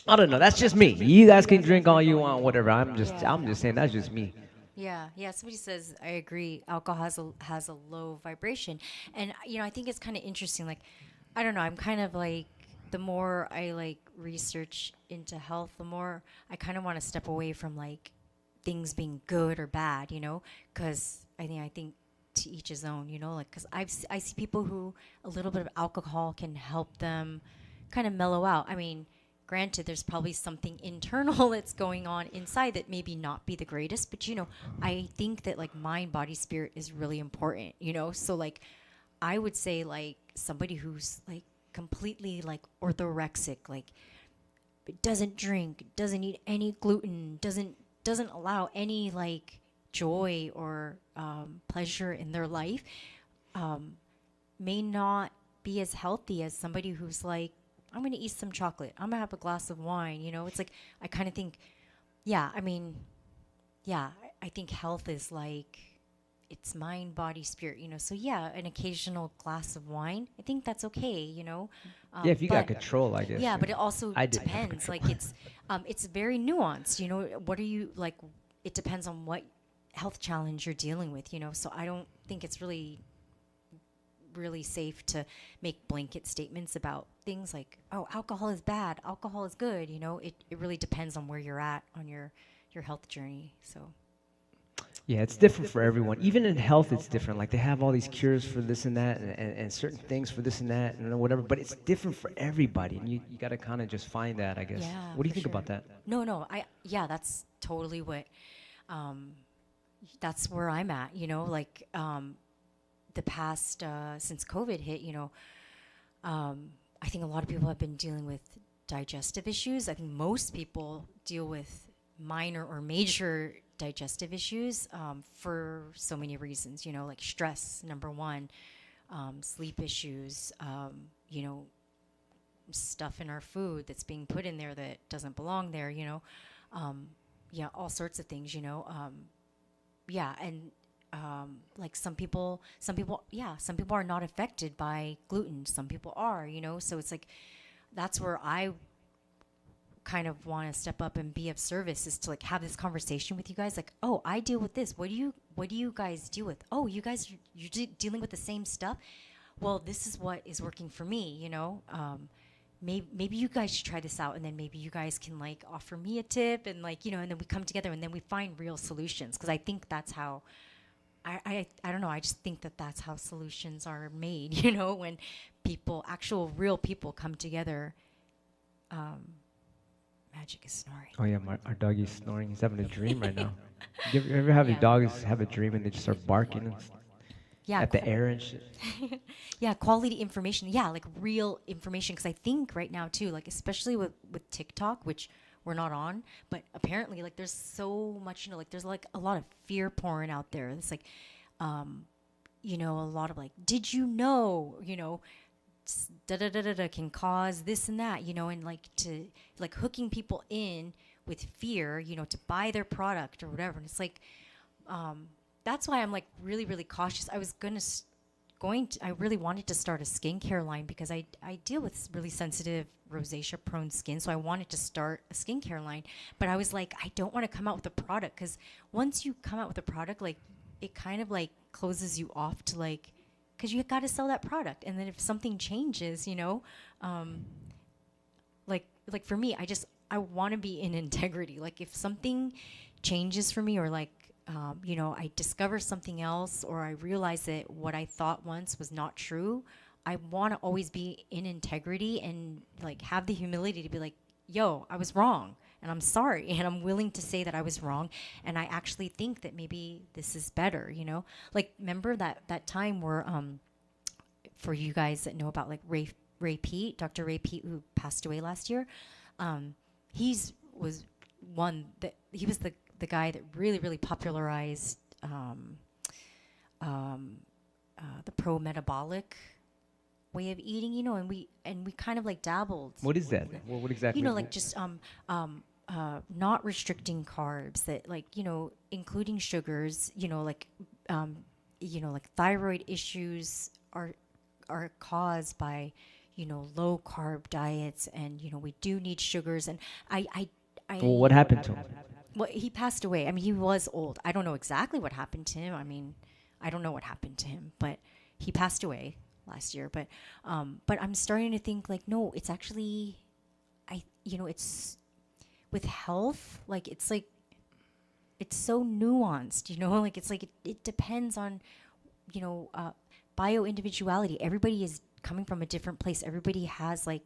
I don't know. That's just me. You guys can drink all you want, whatever. I'm just saying that's just me. Yeah. Somebody says, I agree. Alcohol has a low vibration, and you know, I think it's kind of interesting. Like, I don't know. I'm kind of like, the more I like research into health, the more I kind of want to step away from like things being good or bad. You know, because I think to each his own. You know, like, because I see people who a little bit of alcohol can help them kind of mellow out. I mean, granted, there's probably something internal that's going on inside that maybe not be the greatest, but you know, I think that like mind, body, spirit is really important, you know? So like, I would say like somebody who's like completely like orthorexic, like doesn't drink, doesn't eat any gluten, doesn't allow any like joy or pleasure in their life, may not be as healthy as somebody who's like, I'm going to eat some chocolate, I'm going to have a glass of wine. You know, it's like, I kind of think, yeah, I mean, yeah, I think health is like, it's mind, body, spirit, you know. So yeah, an occasional glass of wine, I think that's okay, you know. Yeah, if you got But control, I guess. yeah, you but know. it also I didn't have depends. control. Like it's very nuanced, you know. What are you like? It depends on what health challenge you're dealing with, you know. So I don't think it's really safe to make blanket statements about things like, oh, alcohol is bad, alcohol is good, you know. It really depends on where you're at on your health journey. So Yeah, it's different for everyone. Even in health, it's different. Like they have all these cures for this and that, and certain things for this and that, and whatever. But it's different for everybody, and you got to kind of just find that, I guess. yeah, What do you for think sure. about that? No, yeah, that's totally what that's where I'm at, you know, like the past since COVID hit, you know, I think a lot of people have been dealing with digestive issues. I think most people deal with minor or major digestive issues for so many reasons, you know, like stress, number one, sleep issues, you know, stuff in our food that's being put in there that doesn't belong there, you know, yeah, all sorts of things, you know, yeah, and like some people are not affected by gluten. Some people are, you know, so it's like that's where I kind of want to step up and be of service, is to like have this conversation with you guys. Like, oh, I deal with this. What do you guys deal with? Oh, you guys, you're dealing with the same stuff. Well, this is what is working for me, you know. Maybe you guys should try this out, and then maybe you guys can like offer me a tip, and like, you know, and then we come together and then we find real solutions, because I think that's how I don't know, I just think that that's how solutions are made, you know, when people, actual real people come together. Magic is snoring. Oh yeah, our doggy's snoring. He's having a dream right now. You ever have your dogs have a dream and they just start barking and Yeah, at the air and shit? yeah, quality information. Yeah, like real information. Because I think right now too, like especially with TikTok, which we're not on, but apparently like there's so much, you know, like there's like a lot of fear porn out there. It's like, you know, a lot of like, did you know, you know, da da da da da can cause this and that, you know, and like to like hooking people in with fear, you know, to buy their product or whatever. And it's like, that's why I'm like really, really cautious. I was I really wanted to start a skincare line, because I deal with really sensitive rosacea prone skin. So I wanted to start a skincare line, but I was like, I don't want to come out with a product, because once you come out with a product, like it kind of like closes you off to like, because you got to sell that product. And then if something changes, you know, like for me, I want to be in integrity. Like if something changes for me, or like, you know, I discover something else, or I realize that what I thought once was not true, I want to always be in integrity and like have the humility to be like, yo, I was wrong and I'm sorry, and I'm willing to say that I was wrong, and I actually think that maybe this is better, you know? Like remember that time where for you guys that know about like Ray Pete, Dr. Ray Pete, who passed away last year, he was the guy that really popularized the pro-metabolic way of eating, you know, and we kind of like dabbled. What is that? What exactly? You know, like just not restricting carbs, that like, you know, including sugars, you know, like thyroid issues are caused by, you know, low carb diets, and you know we do need sugars, and Well, what happened to him? well, he passed away. I mean, he was old. I don't know exactly what happened to him. I mean, I don't know what happened to him, but he passed away last year. But I'm starting to think like, no, it's actually, it's with health, like it's so nuanced, you know, like it's like it depends on, you know, bio individuality. Everybody is coming from a different place. Everybody has like,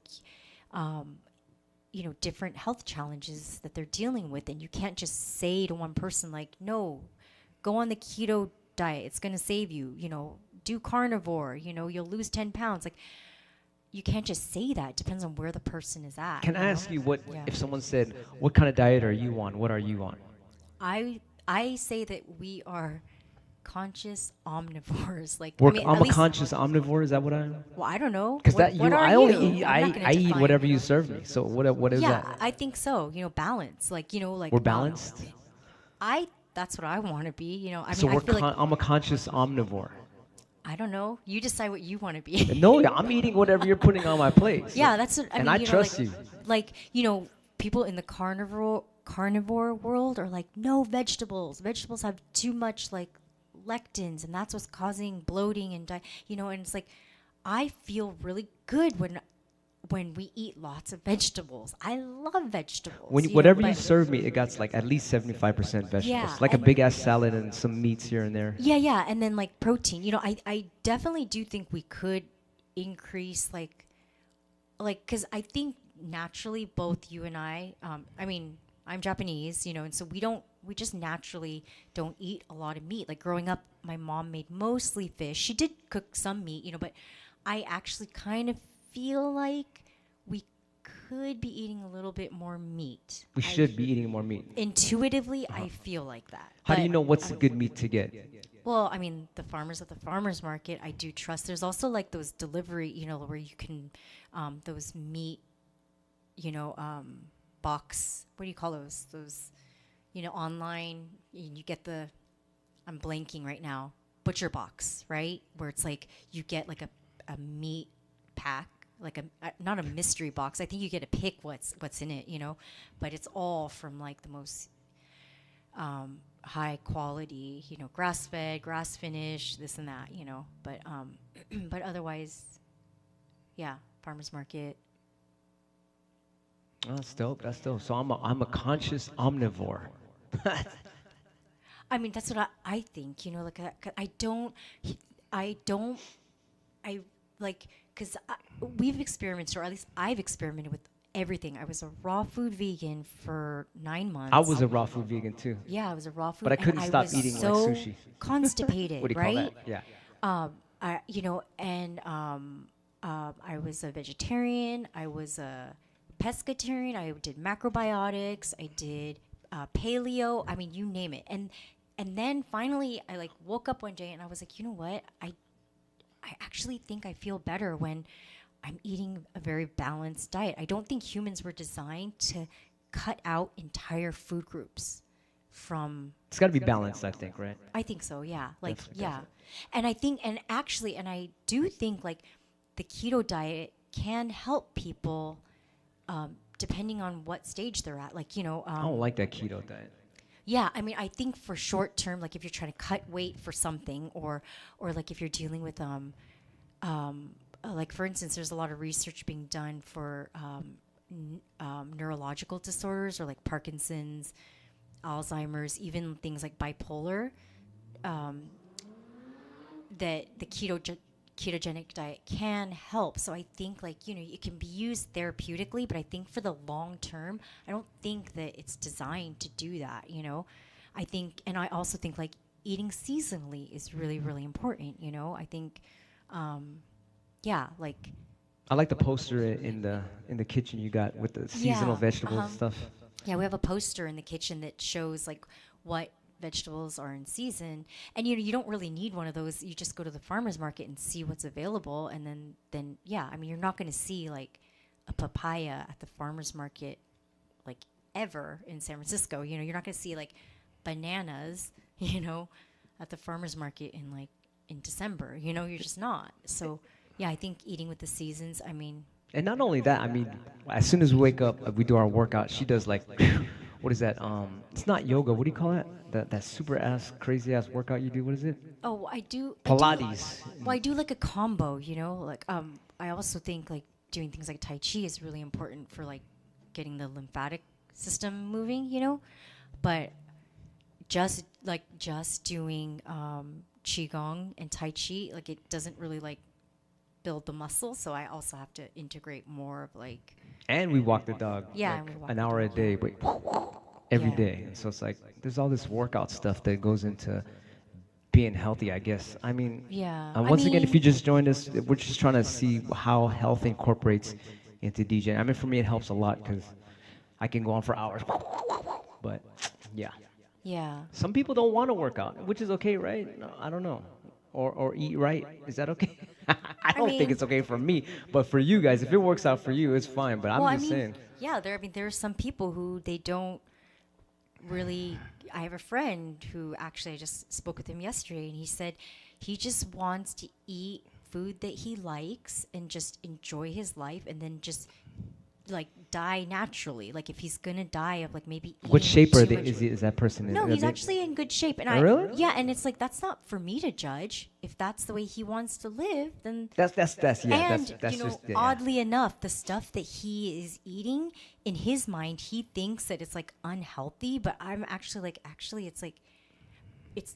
you know, different health challenges that they're dealing with, and you can't just say to one person like, no, go on the keto diet, it's going to save you, you know, do carnivore, you know, you'll lose 10 pounds. Like you can't just say that. It depends on where the person is at. Can I ask you what Yeah. if someone said, "What kind of diet are you on? What are you on?" I say that we are conscious omnivores. Like, We're, I mean, I'm at a least, conscious omnivore. Is that what I am? well, I don't know. Because What, that what you, are I you? only eat, I'm not gonna I eat define. whatever you serve me. So what is Yeah, that? I think so. You know, balance. Like, you know, like We're balanced. that's what I want to be. You know, I So mean, I feel like I'm a conscious omnivore. I don't know. You decide what you want to be. No, I'm eating whatever you're putting on my plate. So- Yeah, that's what I and mean. I You know, trust like, you. like you know, people in the carnivore world are like, no vegetables. Vegetables have too much like lectins, and that's what's causing bloating and you know. And it's like, I feel really good when we eat lots of vegetables. I love vegetables. When you know, whatever you but- serve me, it got like at least 75% vegetables, Yeah, like a and- big ass salad and some meats here and there. Yeah, and then like protein. You know, I definitely do think we could increase like because I think naturally both you and I mean, I'm Japanese, you know, and so we just naturally don't eat a lot of meat. Like growing up, my mom made mostly fish. She did cook some meat, you know, but I actually kind of feel like we could be eating a little bit more meat. We should be eating more meat. Intuitively, I feel like that. How do you But- know what's good meat to get? Well, I mean, the farmers at the farmers market, I do trust. There's also like those delivery, you know, where you can, those meat, you know, box. What do you call those? Those, you know, online. You get the, I'm blanking right now. Butcher box, right? Where it's like you get like a meat pack, like a not a mystery box. I think you get to pick what's in it, you know, but it's all from like the most high quality, you know, grass fed, grass finished, this and that, you know. But but otherwise, yeah, farmers market. Oh, that's dope. That's dope. So I'm a conscious omnivore. I mean, that's what I think, you know, like I don't, I like, because we've experimented, or at least I've experimented with everything. I was a raw food vegan for 9 months. I was a raw food vegan too. Yeah, I was a raw food. But I and couldn't stop was eating, like, so sushi. Constipated, What do you right? call that? Yeah. You know, and I was a vegetarian. I was a pescatarian. I did macrobiotics. I did paleo. I mean, you name it. And then finally, I like woke up one day and I was like, you know what? I actually think I feel better when I'm eating a very balanced diet. I don't think humans were designed to cut out entire food groups from. It's got to be balanced, I think, right? I think so, yeah. Like, Definitely, yeah. And I think, and actually, and I do think like the keto diet can help people depending on what stage they're at. Like, you know. I don't like that keto diet. Yeah, I mean, I think for short term, like if you're trying to cut weight for something, or like if you're dealing with, like for instance, there's a lot of research being done for neurological disorders, or like Parkinson's, Alzheimer's, even things like bipolar. That the ketogenic diet can help. So I think, like, you know, it can be used therapeutically, but I think for the long term, I don't think that it's designed to do that, you know. I think, and I also think like eating seasonally is really, really important, you know. I think, yeah, like. I like the poster in the kitchen you got with the seasonal vegetables and stuff. Yeah, we have a poster in the kitchen that shows like what vegetables are in season, and you know, you don't really need one of those. You just go to the farmer's market and see what's available, and then yeah, I mean, you're not going to see like a papaya at the farmer's market like ever in San Francisco. You know, you're not going to see like bananas, you know, at the farmer's market in December. You know, you're just not. So yeah, I think eating with the seasons, I mean. And not only that, I mean, as soon as we wake up, we do our workout. She does like, what is that? It's not yoga. What do you call that? That super ass, crazy ass workout you do. What is it? Oh, I do. Pilates. I do like a combo, you know. Like, I also think like doing things like Tai Chi is really important for like getting the lymphatic system moving, you know. But just doing Qigong and Tai Chi, like it doesn't really like build the muscle. So I also have to integrate more of like. And we walk the dog. Yeah, like and we walk an the hour a dog. day, but every Yeah. day. And so it's like there's all this workout stuff that goes into being healthy, I guess. I mean, Yeah. once again, if you just joined us, we're just trying to see how health incorporates into DJ. I mean, for me, it helps a lot because I can go on for hours. But yeah, Yeah. some people don't want to work out, which is okay, right? No, I don't know. Or eat right. Is that okay? I I don't think mean, it's okay for me, but for you guys, if it works out for you, it's fine. But well, I'm I just mean, saying. yeah, there are some people who they don't really. I have a friend who actually I just spoke with him yesterday, and he said he just wants to eat food that he likes and just enjoy his life, and then just like die naturally. Like if he's gonna die of like maybe What eating shape too much. is that person in? No, Are he's they- actually in good shape, and Oh, really? yeah, and it's like that's not for me to judge. If that's the way he wants to live, then That's yeah. and That's you know, just yeah. oddly enough, the stuff that he is eating in his mind, he thinks that it's like unhealthy. But I'm actually like, actually, it's like, it's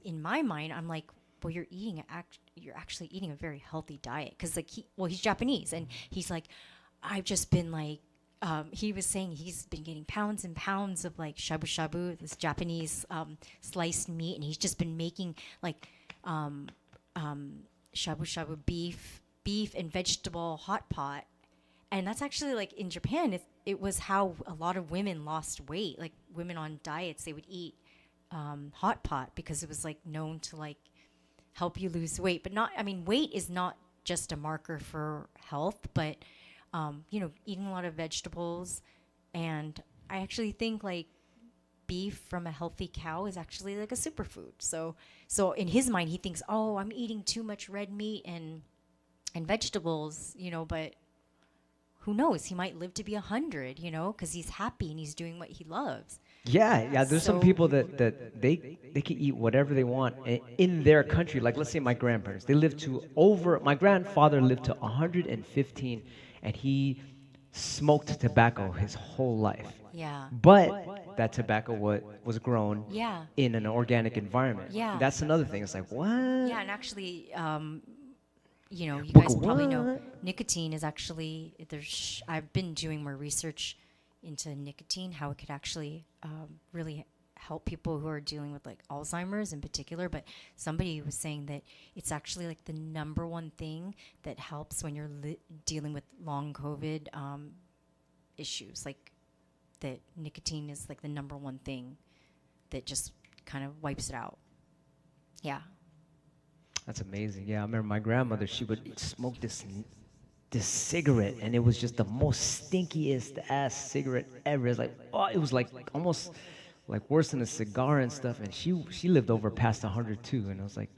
in my mind, I'm like, well, you're actually eating a very healthy diet because like he's Japanese and he's like, I've just been like. He was saying he's been getting pounds and pounds of like shabu shabu, this Japanese sliced meat, and he's just been making like shabu shabu beef and vegetable hot pot. And that's actually like in Japan, it was how a lot of women lost weight. Like women on diets, they would eat hot pot because it was like known to like help you lose weight. But not, I mean, weight is not just a marker for health, but you know, eating a lot of vegetables. And I actually think like beef from a healthy cow is actually like a superfood. So in his mind, he thinks, oh, I'm eating too much red meat and vegetables, you know, but who knows? He might live to be 100, you know, because he's happy and he's doing what he loves. Yeah. There's some So- people that they can eat whatever they want in their country. Like let's say my grandparents, they lived to over. My grandfather lived to 115, and he smoked tobacco his whole life. Yeah. But that tobacco was grown Yeah. in an organic environment. Yeah. That's another thing. It's like what? Yeah, and actually, you know, you What- guys probably know what? nicotine is actually I've been doing more research into nicotine, how it could actually really help people who are dealing with like Alzheimer's in particular. But somebody was saying that it's actually like the number one thing that helps when you're dealing with long COVID issues. Like that nicotine is like the number one thing that just kind of wipes it out. Yeah. That's amazing. Yeah, I remember my grandmother. She would smoke this cigarette, and it was just the most stinkiest ass cigarette ever. It's like, oh, it was like almost like worse than a cigar and stuff. And she lived over past 100 too. And I was like,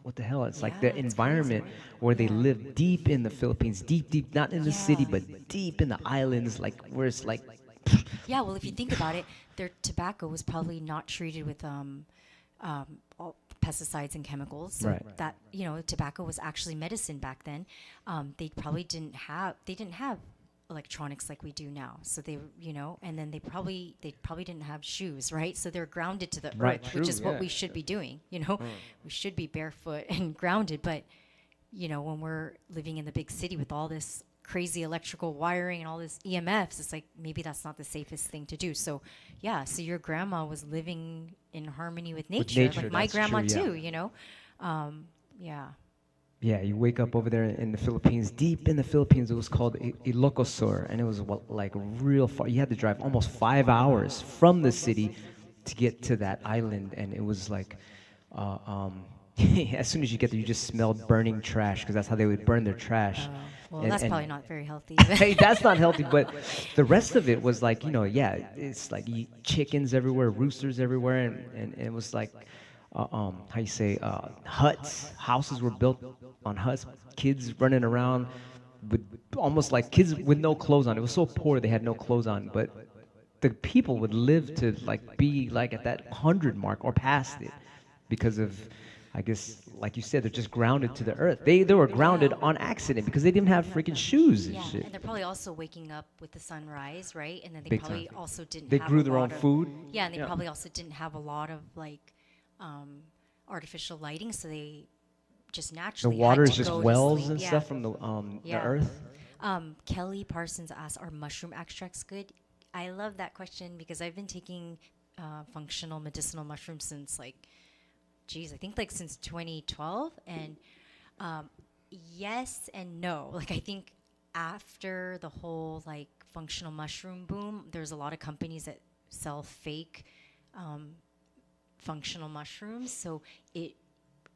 what the hell? It's like the Yeah, it's environment crazy. where they Yeah. live deep in the Philippines, deep, not in the city, Yeah. but deep in the islands, like where it's like. Yeah, well, if you think about it, their tobacco was probably not treated with all pesticides and chemicals. So Right. that, you know, tobacco was actually medicine back then. They probably didn't have electronics like we do now. So they, you know, and then they probably didn't have shoes, right? So they're grounded to the Right, earth, which true, is what yeah. we should be doing. You know, we should be barefoot and grounded. But you know, when we're living in the big city with all this crazy electrical wiring and all this EMFs, it's like maybe that's not the safest thing to do. So yeah, so your grandma was living in harmony with nature, nature, like my that's grandma true, yeah. too, you know. Yeah. Yeah, you wake up over there in the Philippines, deep in the Philippines. It was called Ilocos, and it was like real far. You had to drive almost 5 hours from the city to get to that island, and it was like, as soon as you get there, you just smelled burning trash because that's how they would burn their trash. Well, And- that's and- probably not very healthy. Hey, that's not healthy, but the rest of it was like, you know, yeah, it's like chickens everywhere, roosters everywhere, and it was like, how you say, houses were built on huts, kids running around with almost like kids with no clothes on. It was so poor they had no clothes on, but the people would live to like be like at that 100 mark or past it because of, I guess, like you said, they're just grounded to the earth. They were grounded on accident because they didn't have freaking shoes and Yeah, shit. and they're probably also waking up with the sunrise, right? And then they Big probably time. also didn't. They have grew a their lot own of- food. Yeah, and they Yeah. probably also didn't have a lot of like artificial lighting, so they just The naturally. water had is to just go to wells sleep. and Yeah. stuff from the Yeah. earth. Kelly Parsons asked, "Are mushroom extracts good?" I love that question because I've been taking functional medicinal mushrooms since like geez, I think like since 2012. And um, yes and no. Like I think after the whole like functional mushroom boom, there's a lot of companies that sell fake um, functional mushrooms. So it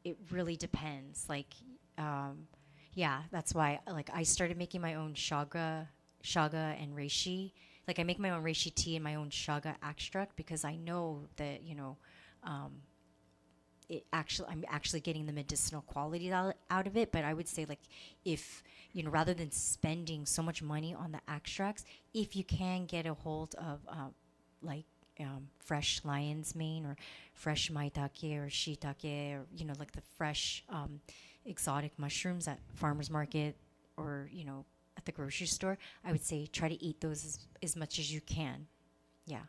it really depends. Like, um, yeah, that's why like I started making my own shaga and reishi. Like I make my own reishi tea and my own shaga extract because I know that um, I'm actually getting the medicinal quality out of it. But I would say like if rather than spending so much money on the extracts, if you can get a hold of like fresh lion's mane or fresh maitake or shiitake or like the fresh exotic mushrooms at farmers market or at the grocery store, I would say try to eat those as much as you can. Yeah.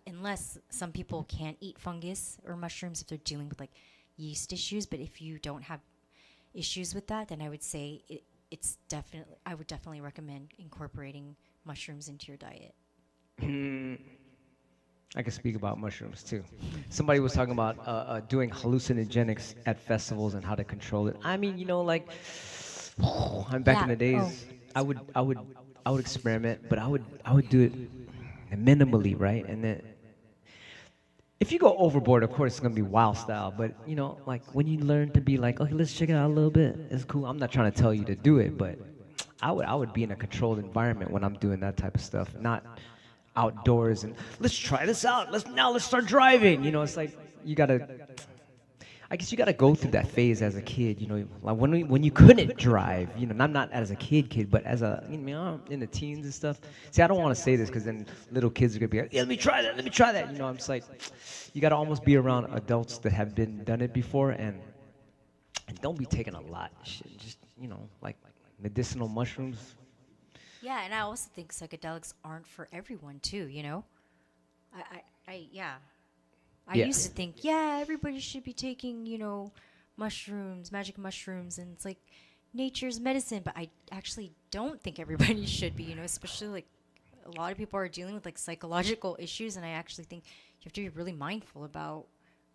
Unless some people can't eat fungus or mushrooms if they're dealing with like yeast issues, but if you don't have issues with that, then I would say I would definitely recommend incorporating mushrooms into your diet. I can speak about mushrooms too. Somebody was talking about doing hallucinogenics at festivals and how to control it. I mean, like I'm back in the days. I would experiment, but I would do it minimally, right? And then if you go overboard, of course it's gonna be wild style. But like when you learn to be like, okay, let's check it out a little bit. It's cool. I'm not trying to tell you to do it, but I would be in a controlled environment when I'm doing that type of stuff, not outdoors and let's try this out. Let's start driving. It's like you gotta. I guess you gotta go through that phase as a kid. Like when you couldn't drive. And I'm not as a kid, but as a in the teens and stuff. See, I don't want to say this because then little kids are gonna be like, yeah, let me try that. Let me try that. I'm just like, you gotta almost be around adults that have done it before and don't be taking a lot of shit. Just like medicinal mushrooms. Yeah, and I also think psychedelics aren't for everyone too. Yeah. I Yeah. used to think, yeah, everybody should be taking, mushrooms, magic mushrooms, and it's like nature's medicine. But I actually don't think everybody should be, especially like a lot of people are dealing with like psychological issues, and I actually think you have to be really mindful about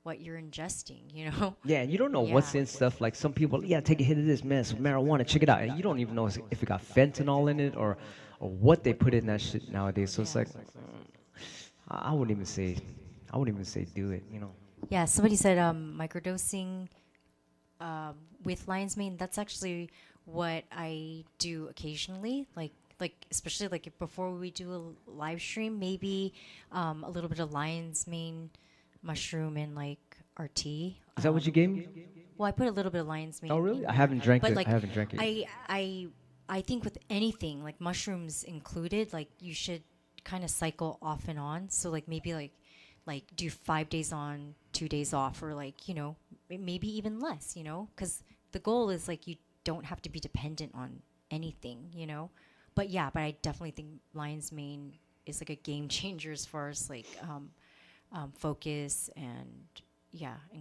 what you're ingesting. Yeah, and you don't know what's in stuff. Like some people, yeah, take a hit of this mess, marijuana, check it out, and you don't even know if it got fentanyl in it or what they put in that shit nowadays. So it's Yeah. like, I wouldn't even say, do it. Yeah, somebody said microdosing with lion's mane. That's actually what I do occasionally. Like especially like if before we do a live stream, maybe a little bit of lion's mane mushroom in like our tea. Is that what you gave me? Well, I put a little bit of lion's mane. Oh, really? in I there. haven't drank But it. like I haven't drank it. I think with anything like mushrooms included, like you should kind of cycle off and on. So like maybe like do 5 days on, 2 days off, or like maybe even less. Because the goal is like you don't have to be dependent on anything. But yeah, but I definitely think lion's mane is like a game changer as far as like focus and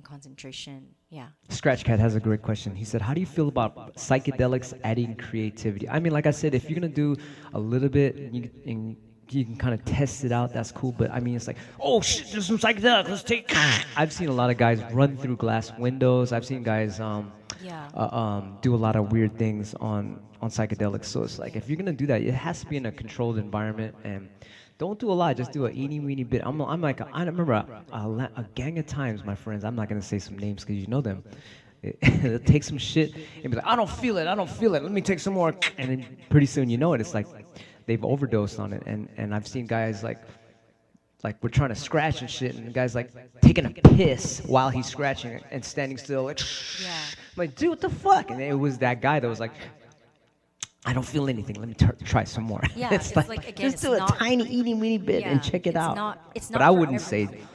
concentration. Yeah. Skratch Cat has a great question. He said, "How do you feel about psychedelics adding creativity?" I mean, like I said, if you're gonna do a little bit and you can kind of test it out, that's cool. But I mean, it's like, oh shit, there's some psychedelics. Let's take. I've seen a lot of guys run through glass windows. I've seen guys do a lot of weird things on psychedelics. So it's like if you're gonna do that, it has to be in a controlled environment and don't do a lot. Just do a eeny weeny bit. I'm like I remember a gang of times, my friends. I'm not gonna say some names because you know them. They'll take some shit and be like, I don't feel it. Let me take some more. And then pretty soon you know it. It's like they've overdosed on it. And I've seen guys like we're trying to scratch and shit, and the guy's like taking a piss while he's scratching and standing still. Like, Yeah. I'm like, dude, what the fuck? And it was that guy that was like, I don't feel anything. Let me try some more. Yeah, it's like, again, just it's do a not- tiny eeny weeny bit Yeah, and check it it's out. it's but not I for wouldn't say. everyone.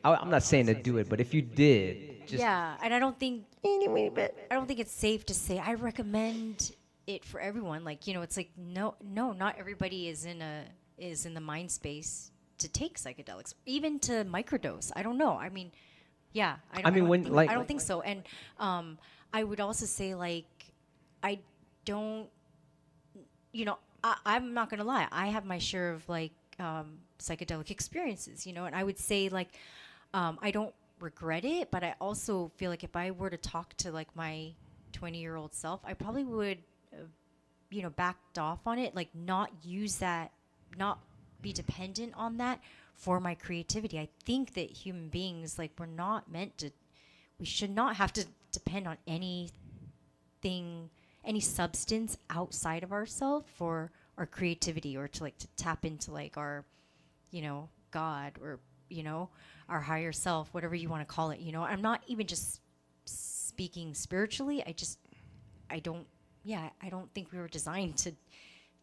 I'm not saying to do it, but if you did, just Yeah, and I don't think eeny weeny bit. I don't think it's safe to say I recommend it for everyone. Like it's like no, not everybody is in the mind space to take psychedelics, even to microdose. I don't know. I mean, yeah. I mean, when, like- I don't think so. And I would also say like I don't. I'm not gonna lie. I have my share of like psychedelic experiences. And I would say like I don't regret it, but I also feel like if I were to talk to like my 20-year-old self, I probably would, backed off on it, like not use that, not be dependent on that for my creativity. I think that human beings, like, we should not have to depend on anything, any substance outside of ourselves for our creativity, or to tap into like our, God, or, our higher self, whatever you want to call it. I'm not even just speaking spiritually. I don't think we were designed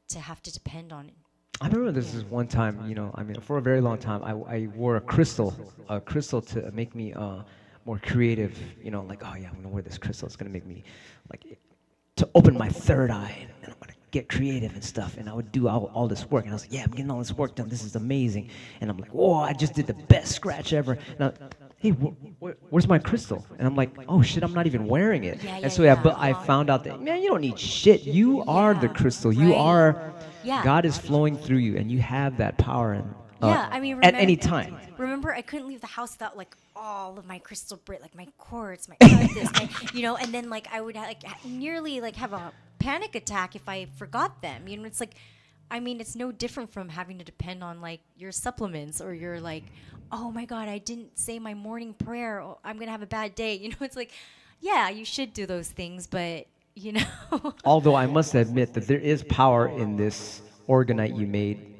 to have to depend on it. I remember this is one time, for a very long time, I wore a crystal to make me more creative, like, oh yeah, I'm gonna wear this crystal, it's gonna make me, like, to open my third eye, and I'm gonna get creative and stuff, and I would do all this work, and I was like, yeah, I'm getting all this work done, this is amazing, and I'm like, whoa, I just did the best scratch ever. Now, hey, where's my crystal? And I'm like, oh shit, I'm not even wearing it. And so but I found out that, man, you don't need shit. You are the crystal. You are, God is flowing through you, and you have that power. And at any time. Remember, I couldn't leave the house without like all of my crystal like my quartz, my this, and then like I would nearly like have a panic attack if I forgot them. It's like, it's no different from having to depend on like your supplements, or you're like, oh my God, I didn't say my morning prayer, or I'm gonna have a bad day. It's like, yeah, you should do those things, but Although I must admit that there is power in this orgonite you made,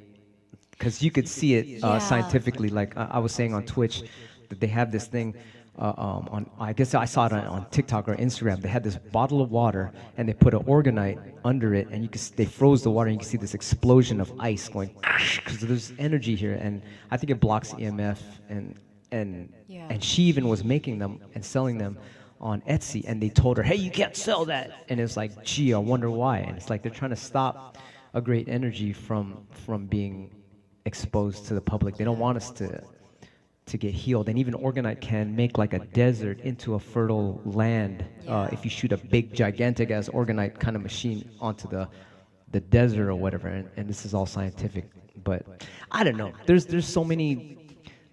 because you could see it scientifically. Like I was saying on Twitch, that they have this thing on. I guess I saw it on TikTok or Instagram. They had this bottle of water, and they put an orgonite under it, and they froze the water, and you can see this explosion of ice going, because there's energy here, and I think it blocks EMF, and she even was making them and selling them on Etsy, and they told her, hey, you can't sell that, and it's like, gee, I wonder why. And it's like they're trying to stop a great energy from being exposed to the public. They don't want us to get healed. And even orgonite can make like a desert into a fertile land if you shoot a big, gigantic ass orgonite kind of machine onto the desert or whatever. And this is all scientific, but I don't know. There's so many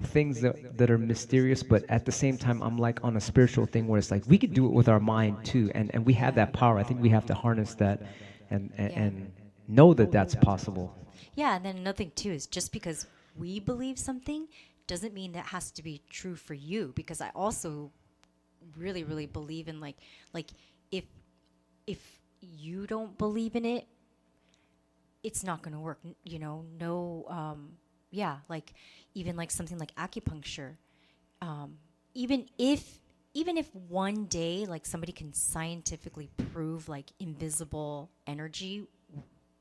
things that are mysterious, but at the same time, I'm like on a spiritual thing where it's like we could do it with our mind too, and we have that power. I think we have to harness that and know that that's possible. Yeah, and then another thing too is, just because we believe something doesn't mean that has to be true for you, because I also really, really believe in like if you don't believe in it, it's not going to work. Like even like something like acupuncture, even if one day like somebody can scientifically prove like invisible energy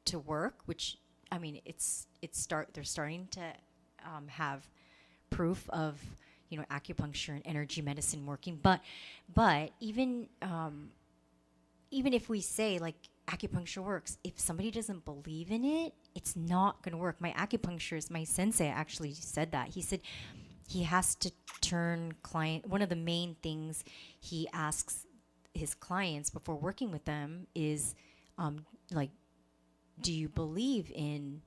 to work, which they're starting to have proof of acupuncture and energy medicine working, but even if we say like acupuncture works, if somebody doesn't believe in it, it's not going to work. My acupuncturist, my sensei actually said that. He said he has to turn one of the main things he asks his clients before working with them is like, do you believe in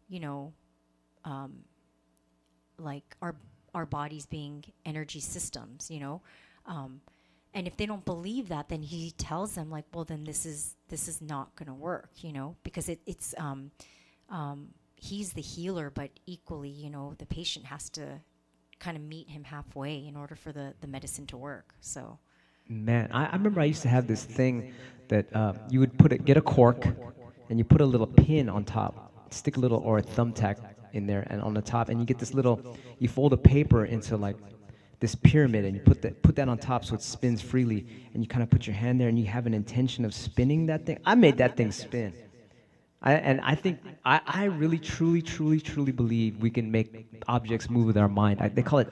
like our bodies being energy systems, and if they don't believe that, then he tells them like, well, then this is not going to work, because it's he's the healer, but equally, the patient has to kind of meet him halfway in order for the medicine to work. So, man, I remember I used to have this thing that you would get a cork, and you put a little pin on top, stick a little or a thumbtack in there, and on the top, and you get this you fold a paper into like this pyramid, and you put that on top so it spins freely, and you kind of put your hand there, and you have an intention of spinning that thing. I made that thing spin. I think I really, truly, truly, truly believe we can make objects move with our mind. They call it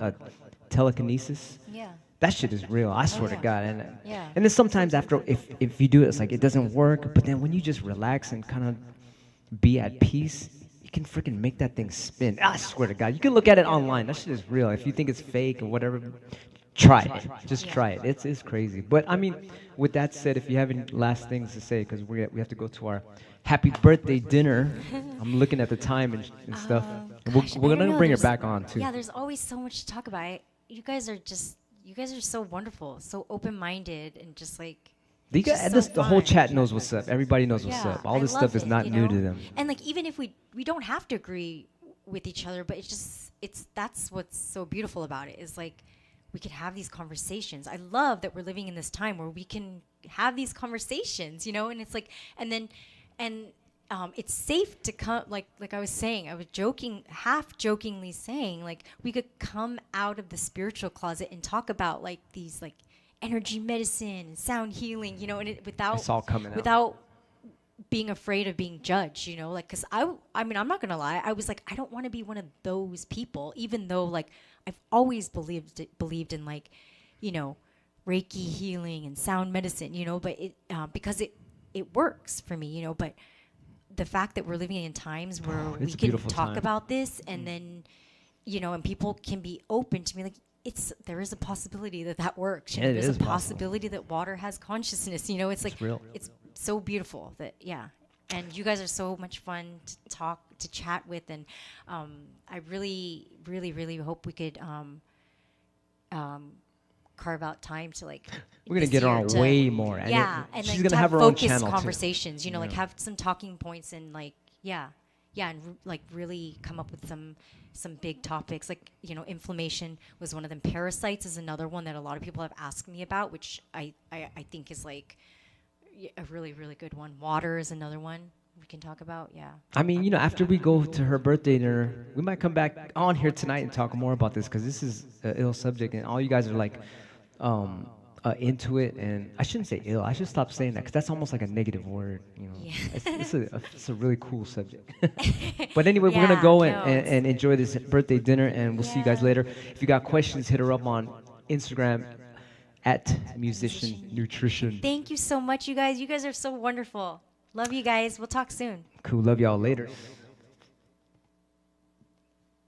telekinesis. Yeah. That shit is real. I swear to God. And then sometimes after, if you do it, it's like it doesn't work. But then when you just relax and kind of be at peace, you can freaking make that thing spin. I swear to God. You can look at it online. That shit is real. If you think it's fake or whatever, try it. Just try it. It's crazy. But I mean, with that said, if you have any last things to say, because we have to go to our happy birthday dinner. I'm looking at the time and stuff. Gosh, we're going to bring her back on, too. Yeah, there's always so much to talk about. You guys are just, you guys are so wonderful, so open-minded, and just like The, just so the whole fun. chat knows what's up. Everybody knows what's Yeah, up. All I this love stuff is it, not you new know? to them. And like even if we don't have to agree with each other, but it's that's what's so beautiful about it is like we could have these conversations. I love that we're living in this time where we can have these conversations, you know, and it's like and it's safe to come like I was saying, I was half jokingly saying like we could come out of the spiritual closet and talk about like these like energy medicine and sound healing, you know, and without It's all coming out. without being afraid of being judged, you know, like because I mean I'm not gonna lie, I was like I don't want to be one of those people, even though like I've always believed in like, you know, Reiki healing and sound medicine, you know, but because it works for me, you know, but the fact that we're living in times where we It's a can beautiful talk time. about this and then, you know, and people can be open to me, like there is a possibility that works. You Yeah, know, it there's is a possible. possibility that water has consciousness. You know, it's like real. it's so beautiful that yeah. And you guys are so much fun to chat with, and I really, really, really hope we could carve out time to like. We're gonna this get her year on to- way more. And Yeah, and she's like gonna to have her own focused channel too. conversations. You know, like Yeah. have some talking points and like yeah, and like really come up with some big topics. Like you know, inflammation was one of them. Parasites is another one that a lot of people have asked me about, which I think is like a really really good one. Water is another one we can talk about. Yeah. I mean, you know, after we go to her birthday dinner, we might come back on here tonight and talk more about this because this is an ill subject, and all you guys are like into it. And I shouldn't say ill. I should stop saying that because that's almost like a negative word. You know, Yeah. it's a really cool subject. But anyway, we're gonna Yeah, go no, and enjoy this birthday dinner, and we'll see you guys Yeah. later. If you got questions, hit her up on Instagram at Musician Nutrition. Thank you so much, you guys. You guys are so wonderful. Love you guys. We'll talk soon. Cool. Love y'all later.